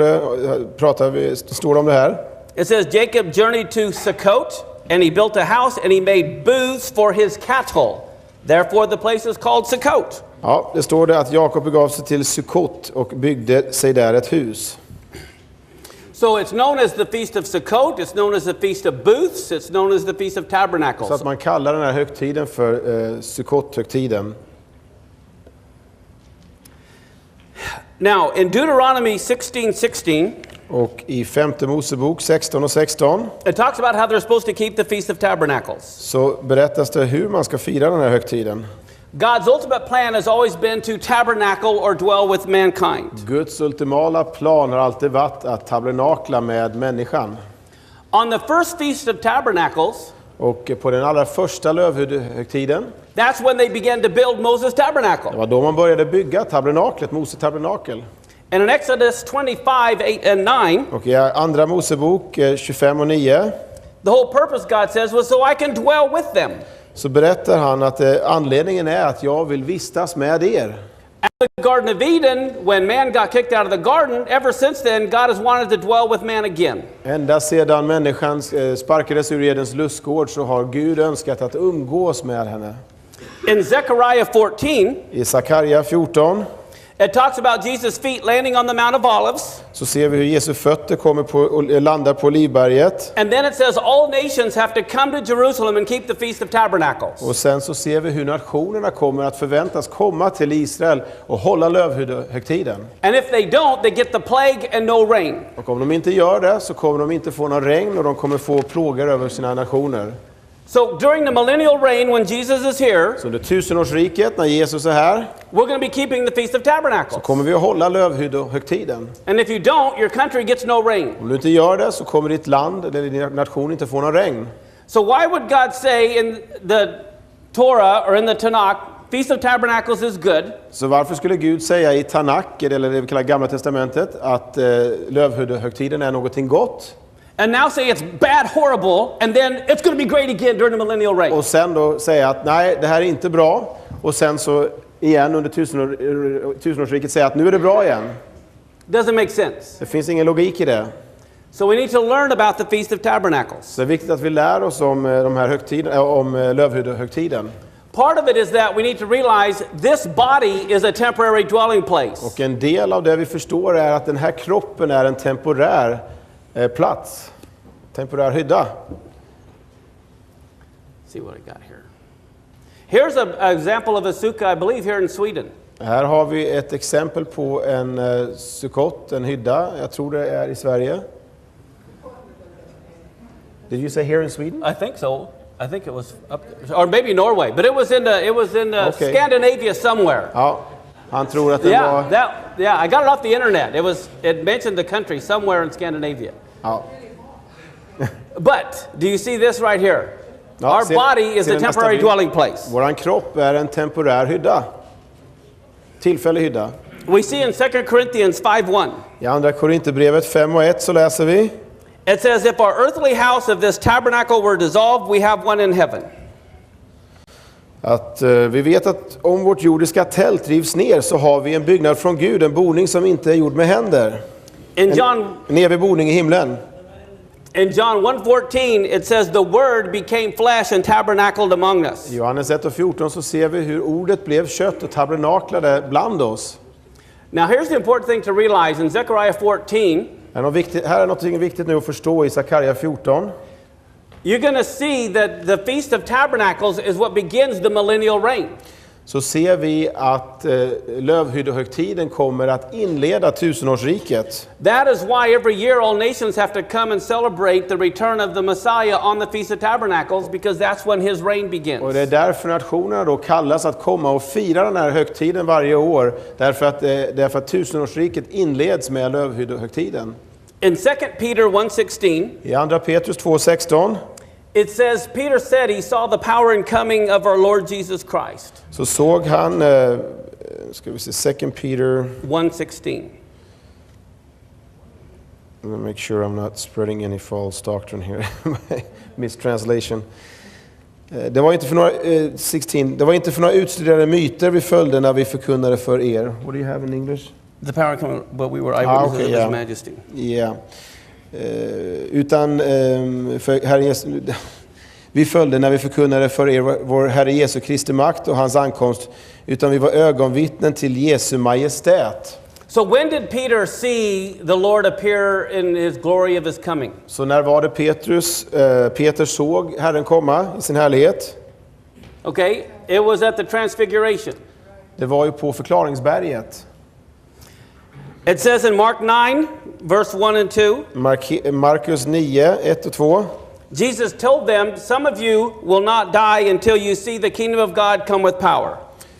det om det här. It says Jacob journeyed to Sukkot and he built a house and he made booths for his cattle. Therefore the place is called Sukkot. Ja, det står det att Jakob begav sig till Sukkot och byggde sig där ett hus. So it's known as the Feast of Sukkot, it's known as the Feast of Booths, it's known as the Feast of Tabernacles. Så att man kallar den här högtiden för Sukkot-högtiden. Now, in Deuteronomy 16:16, och i femte Mosebok 16:16 it talks about how they're supposed to keep the Feast of Tabernacles. så berättas det hur man ska fira den här högtiden. God's ultimate plan has always been to tabernacle or dwell with mankind. Guds ultimala plan har alltid varit att tabernakla med människan. On the first Feast of Tabernacles, och på den allra första Lövhyddohögtiden, that's when they began to build Moses' tabernacle. det var då man började bygga tabernaklet, Mose tabernakel. And in Exodus 25:8 and 9, och i andra Mosebok 25:9, the whole purpose, God says, was so I can dwell with them. så berättar han att anledningen är att jag vill vistas med er. At the Garden of Eden, when man got kicked out of the garden, ever since then, God has wanted to dwell with man again. Ända sedan människan sparkades ur Edens lustgård så har Gud önskat att umgås med henne. In Zechariah 14, I Sakarja 14, it talks about Jesus' feet landing on the Mount of Olives. så ser vi hur Jesu fötter kommer på och landar på Olivberget. And then it says all nations have to come to Jerusalem and keep the Feast of Tabernacles. Och sen så ser vi hur nationerna kommer att förväntas komma till Israel och hålla Lövhyddohögtiden. And if they don't, they get the plague and no rain. Och om de inte gör det så kommer de inte få någon regn och de kommer få plågor över sina nationer. So during the millennial reign, when Jesus is here, Så under tusenårsriket, när Jesus är här, we're going to be keeping the Feast of så Tabernacles. kommer vi att hålla Lövhyddohögtiden. And if you don't, your country gets no rain. Om du inte gör det så kommer ditt land eller din nation inte få någon regn. So why would God say in the Torah or in the Tanakh, Feast of Tabernacles is good. Så varför skulle Gud säga i Tanakh, eller det vi kallar Gamla Testamentet, att Lövhyddohögtiden är någonting gott? And now say it's bad, horrible, and then it's going to be great again during the millennial reign. Och sen då säga att nej, det här är inte bra. Och sen så igen under tusenårsriket säga att nu är det bra igen. Doesn't make sense. Det finns ingen logik i det. So we need to learn about the Feast of Tabernacles. Så det är viktigt att vi lär oss om de här högtiderna, om Lövhyddohögtiden. Part of it is that we need to realize this body is a temporary dwelling place. Och en del av det vi förstår är att den här kroppen är en temporär plats. Temporär hydda. See what I got here. Here's an example of a sukkah, I believe, here in Sweden. Här har vi ett exempel på en sukkot, en hydda. Jag tror det är i Sverige. Did you say here in Sweden? I think so. I think it was up there. Or maybe Norway, but it was in Okay. Scandinavia somewhere. Ja, han tror att den var... I got it off the internet. It mentioned the country somewhere in Scandinavia. Ja. But do you see this right here? Ja, Our body is a temporary dwelling place. Våran kropp är en temporär hydda. Tillfällig hydda. We see in 2 Corinthians 5:1. I andra Korinthierbrevet 5:1 så läser vi. It says, if our earthly house of this tabernacle were dissolved, we have one in heaven. Att vi vet att om vårt jordiska tält rivs ner så har vi en byggnad från Gud, en boning som inte är gjord med händer. En evig boning i himlen. In John 1:14 it says the word became flesh and tabernacled among us. I Johannes 1:14 så ser vi hur ordet blev kött och tabernaklade bland oss. Now here's the important thing to realize in Zechariah 14. Här är något viktigt nu att förstå i Sakarja 14. You're going to see that the Feast of Tabernacles is what begins the millennial reign. Så ser vi att Lövhyddohögtiden kommer att inleda tusenårsriket. That is why every year all nations have to come and celebrate the return of the Messiah on the Feast of Tabernacles, because that's when his reign begins. Och det är därför nationerna då kallas att komma och fira den här högtiden varje år, därför att tusenårsriket inleds med Lövhyddohögtiden. In 2 Peter 1:16, i andra Petrus 2:16 it says, Peter said he saw the power and coming of our Lord Jesus Christ. så såg han, ska vi se, 2 Peter 1:16. Let me make sure I'm not spreading any false doctrine here. Mistranslation. Det var inte för några 16. Det var inte för några utstuderade myter vi följde när vi förkunnade för er. What do you have in English? The power coming, but we were eyewitnesses of His Majesty. Yeah. Utan för Herren Jesus, vi följde när vi förkunnade för er vår Herre Jesu Kristi makt och hans ankomst, utan vi var ögonvittnen till Jesu majestät. So when did Peter see the Lord appear in his glory of his coming? Så när var det Peter såg Herren komma i sin härlighet? Okay, it was at the Transfiguration. Det var ju på förklaringsberget. It says in Mark 9, verse 1 and 2. Markus 9, 1 och 2. Jesus told them, some of you will not die until you see the kingdom of God come with power.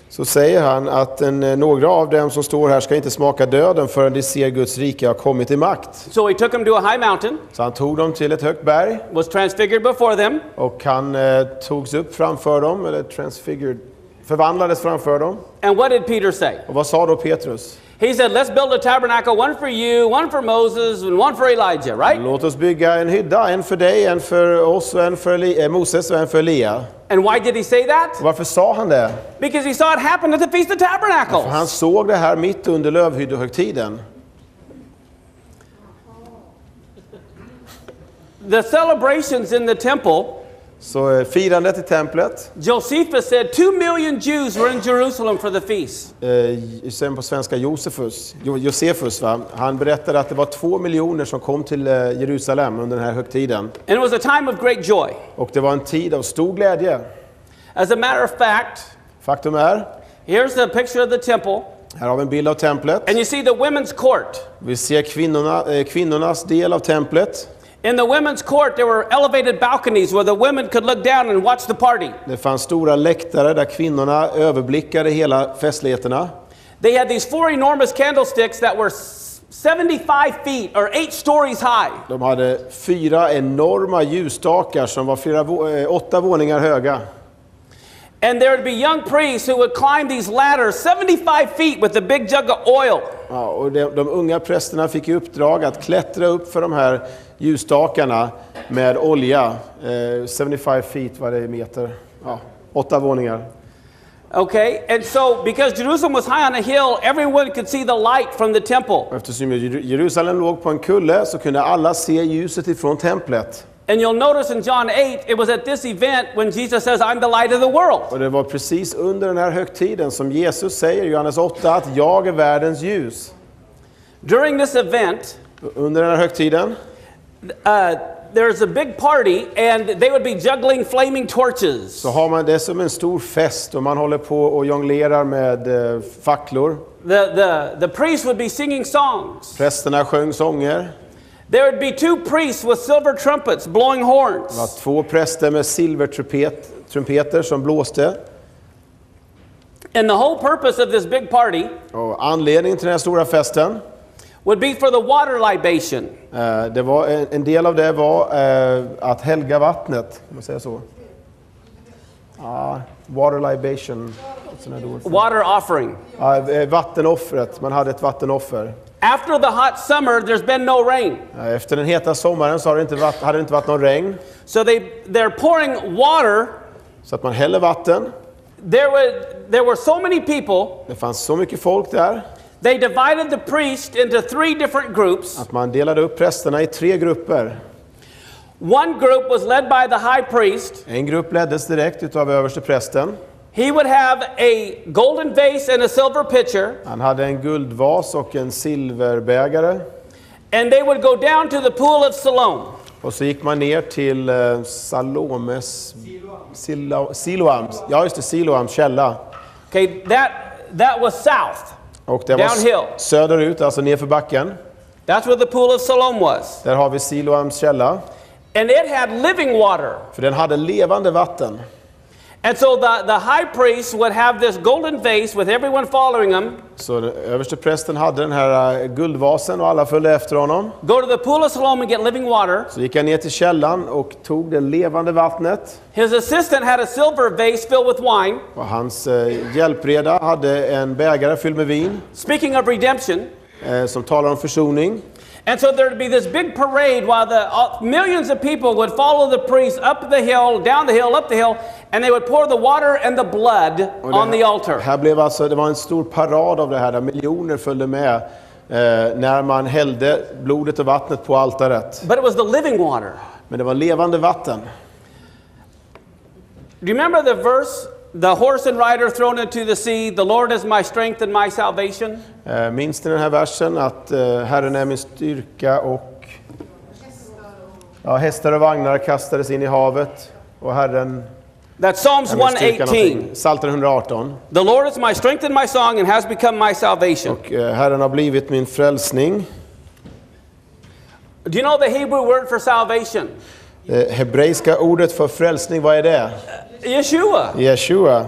Så säger han att några av dem som står här ska inte smaka döden förrän de ser Guds rike har kommit i makt. So he took them to a high mountain. Så han tog dem till ett högt berg. Was transfigured before them. Och han togs upp framför dem, eller förvandlades framför dem. And what did Peter say? Och vad sa då Petrus? He said, let's build a tabernacle, one for you, one for Moses, and one for Elijah, right? Låt oss bygga en hydda, en för dig, en för oss, och en för Moses och en för Elia. And why did he say that? Varför sa han det? Because he saw it happen at the Feast of Tabernacles. För han såg det här mitt under Lövhyddohögtiden. The celebrations in the temple. Så firandet i templet. Josephus said 2 million Jews were in Jerusalem for the feast. Sen på svenska Josefus, va? Han berättade att det var 2 miljoner som kom till Jerusalem under den här högtiden. And it was a time of great joy. Och det var en tid av stor glädje. As a matter of fact, faktum är, here's the picture of the temple. Här har vi en bild av templet. And you see the women's court. Vi ser kvinnornas del av templet. In the women's court there were elevated balconies where the women could look down and watch the party. Det fanns stora läktare där kvinnorna överblickade hela festligheterna. They had these 4 enormous candlesticks that were 75 feet or 8 stories high. De hade 4 enorma ljusstakar som var 8 våningar höga. And there would be young priests who would climb these ladders 75 feet with a big jug of oil. Ja, och de unga prästerna fick i uppdrag att klättra upp för de här ljusstakarna med olja. 75 feet, vad det är meter. Ja, 8 våningar. Okay, and so because Jerusalem was high on a hill, everyone could see the light from the temple. Eftersom Jerusalem låg på en kulle så kunde alla se ljuset ifrån templet. And you'll notice in John 8, it was at this event when Jesus says, I'm the light of the world. Och det var precis under den här högtiden som Jesus säger i Johannes 8 att jag är världens ljus. During this event, Under den här högtiden there's a big party and they would be juggling flaming torches. så har man det som en stor fest och man håller på och jonglerar med facklor. The priests would be singing songs. Prästerna sjöng sånger. There would be 2 priests with silver trumpets blowing Det horns. var 2 präster med silvertrumpeter som blåste. And the whole purpose of this big party Och anledningen till den här stora festen, would be for the water libation. det var en del av det var att helga vattnet, om man säger så. Water libation. Water offering. Vattenoffer. Man hade ett vattenoffer. After the hot summer, there's been no rain. Efter den heta sommaren så hade det inte varit någon regn. So they're pouring water. Så att man häller vatten. There were so many people. Det fanns så mycket folk där. They divided the priest into 3 different groups. Att man delade upp prästerna i 3 grupper. One group was led by the high priest. En grupp leddes direkt utav överste prästen. He would have a golden vase and a silver pitcher. Han hade en guldvas och en silverbägare. And they would go down to the pool of Siloam. Och så gick man ner till Siloams. Ja, just det, Siloams källa. Okay, that was south. Och det Downhill. var söderut, alltså nerför backen. That's where the pool of Siloam was. Där har vi Siloams källa. And it had living water. För den hade levande vatten. And so the high priest would have this golden vase with everyone following him. Så överste prästen hade den här guldvasen och alla följde efter honom. Go to the pool of Siloam and get living water. Så gick han ner till källan och tog det levande vattnet. His assistant had a silver vase filled with wine. Och hans hjälpreda hade en bägare fylld med vin. Speaking of redemption. Som talar om försoning. And so there would be this big parade while millions of people would follow the priest up the hill, down the hill, up the hill, and they would pour the water and the blood on the altar. Här blev alltså, det var en stor parad av det här där miljoner följde med när man hällde blodet och vattnet på altaret. But it was the living water. Men det var levande vatten. Do you remember the verse? The horse and rider thrown into the sea, the Lord is my strength and my salvation. Minns ni den här versen att Herren är min styrka och hästar och vagnar kastades in i havet och Herren. That's Psalms 118. Psaltaren 118. The Lord is my strength and my song and has become my salvation. Och Herren har blivit min frälsning. Do you know the Hebrew word for salvation? Hebreiska ordet för frälsning, vad är det? Yeshua.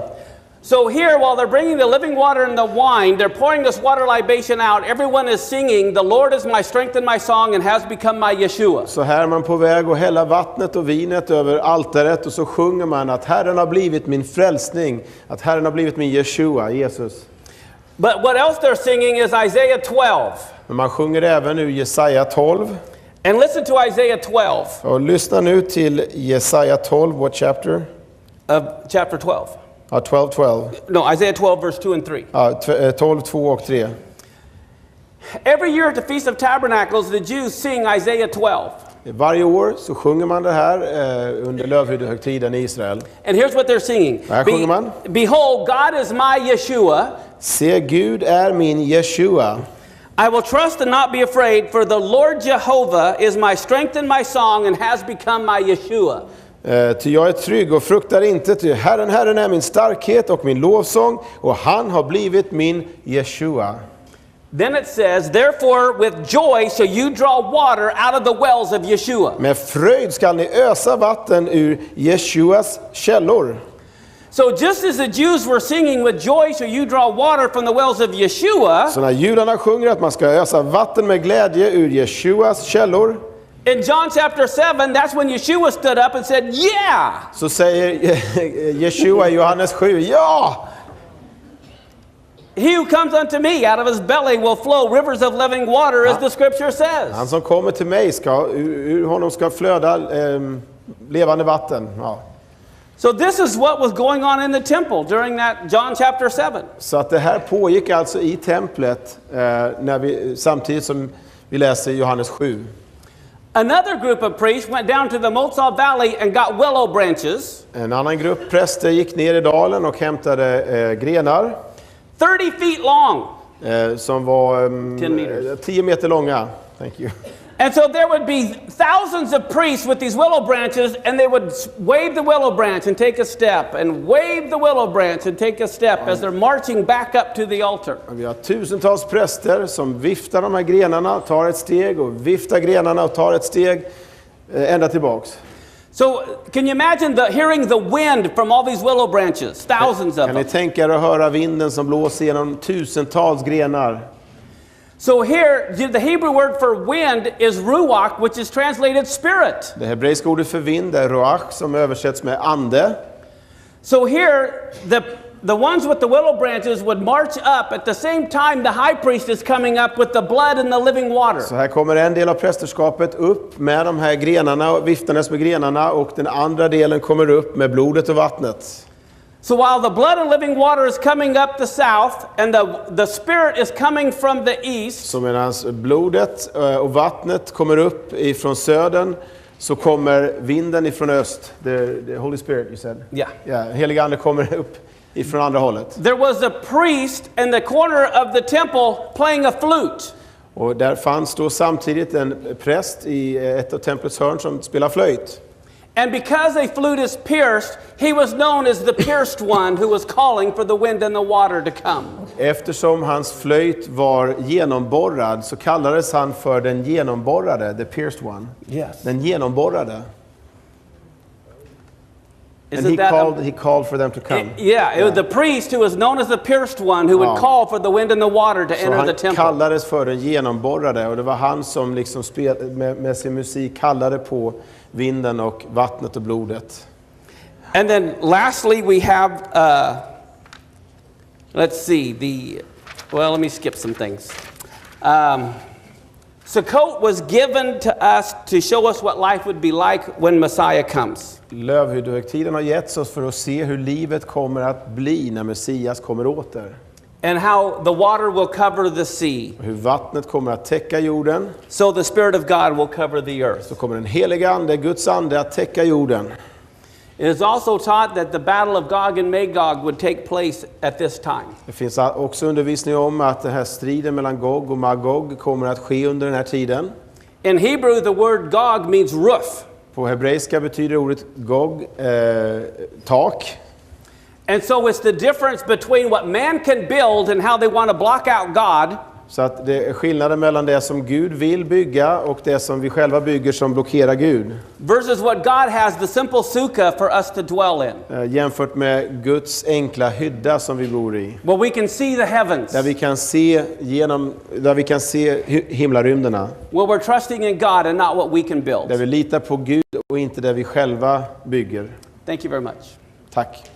So here, while they're bringing the living water and the wine, they're pouring this water libation out. Everyone is singing, the Lord is my strength and my song and has become my Yeshua. Så här är man på väg att hälla vattnet och vinet över altaret och så sjunger man att Herren har blivit min frälsning, att Herren har blivit min Yeshua, Jesus. But what else they're singing is Isaiah 12. Men man sjunger även nu Jesaja 12. And listen to Isaiah 12. Och lyssna nu till Jesaja 12, what chapter? Of chapter 12. 12. No, Isaiah 12 verse 2 and 3. 12, 2 och 3. Every year at the Feast of Tabernacles, the Jews sing Isaiah 12. Varje år så sjunger man det här under Lövhyddohögtiden i Israel. And here's what they're singing. Här sjunger man. Behold, God is my Yeshua. Se, Gud är min Yeshua. I will trust and not be afraid, for the Lord Jehovah is my strength and my song and has become my Yeshua. Ty jag är trygg och fruktar inte, ty Herren är min starkhet och min lovsång, och han har blivit min Yeshua. Then it says, therefore with joy shall you draw water out of the wells of Yeshua. Med fröjd skall ni ösa vatten ur Jeshuas källor. So just as the Jews were singing, with joy shall you draw water from the wells of Yeshua. Så när judarna sjunger att man ska ösa vatten med glädje ur Jeshuas källor, In John chapter 7, that's when Yeshua stood up and said, yeah! Så säger Jeshua i Johannes 7, ja! He who comes unto me, out of his belly will flow rivers of living water, as the scripture says. Han som kommer till mig, ur honom ska flöda levande vatten. Ja. So this is what was going on in the temple during that John chapter 7. Så att det här pågick alltså i templet samtidigt som vi läser Johannes 7. Another group of priests went down to the Motsal Valley and got willow branches. En annan grupp präster gick ner i dalen och hämtade grenar 30 feet long. som var 10 meter långa. Thank you. And so there would be thousands of priests with these willow branches, and they would wave the willow branch and take a step, and wave the willow branch and take a step as they're marching back up to the altar. Vi har tusentals präster som viftar de här grenarna, tar ett steg och viftar grenarna och tar ett steg ända tillbaks. So can you imagine hearing the wind from all these willow branches, thousands of Kan ni them? tänka er att höra vinden som blåser genom tusentals grenar? So here, the Hebrew word for wind is ruach, which is translated spirit. Det hebreiska ordet för vind är ruach, som översätts med ande. So here, the ones with the willow branches would march up at the same time the high priest is coming up with the blood and the living water. Så här kommer en del av prästerskapet upp med de här grenarna, viftandes med grenarna, och den andra delen kommer upp med blodet och vattnet. So while the blood and living water is coming up the south and the spirit is coming from the east. Så medan blodet och vattnet kommer upp ifrån södern, så kommer vinden ifrån öst. The Holy Spirit, you said? Yeah. Yeah, heliga ande kommer upp ifrån andra hållet. There was a priest in the corner of the temple playing a flute. Och där fanns då samtidigt en präst i ett av templets hörn som spelar flöjt. And because a flute is pierced, he was known as the pierced one who was calling for the wind and the water to come. Eftersom hans flöjt var genomborrad så kallades han för den genomborrade, the pierced one. Yes. Den genomborrade. And Isn't he called for them to come. It was the priest who was known as the pierced one who would call for the wind and the water to Så enter the han temple. kallades för den genomborrade, och det var han som liksom med sin musik kallade på vinden och vattnet och blodet. And then lastly we have let's see, let me skip some things. Sukkot was given to us to show us what life would be like when Messiah comes. Lövhyddohögtiden har getts oss för att se hur livet kommer att bli när Messias kommer åter. And how the water will cover the sea. Hur vattnet kommer att täcka jorden. So the Spirit of God will cover the earth. Så kommer den heliga ande, Guds ande, att täcka jorden. It is also taught that the battle of Gog and Magog would take place at this time. Det finns också undervisning om att den här striden mellan Gog och Magog kommer att ske under den här tiden. In Hebrew the word Gog means roof. På hebreiska betyder ordet Gog tak. And so it's the difference between what man can build and how they want to block out God. Så att det är skillnaden mellan det som Gud vill bygga och det som vi själva bygger som blockerar Gud. Versus what God has, the simple sukkah for us to dwell in. Jämfört med Guds enkla hydda som vi bor i. Where we can see the heavens. Där vi kan se himlarymderna. Where we're trusting in God and not what we can build. Där vi litar på Gud och inte det vi själva bygger. Thank you very much. Tack.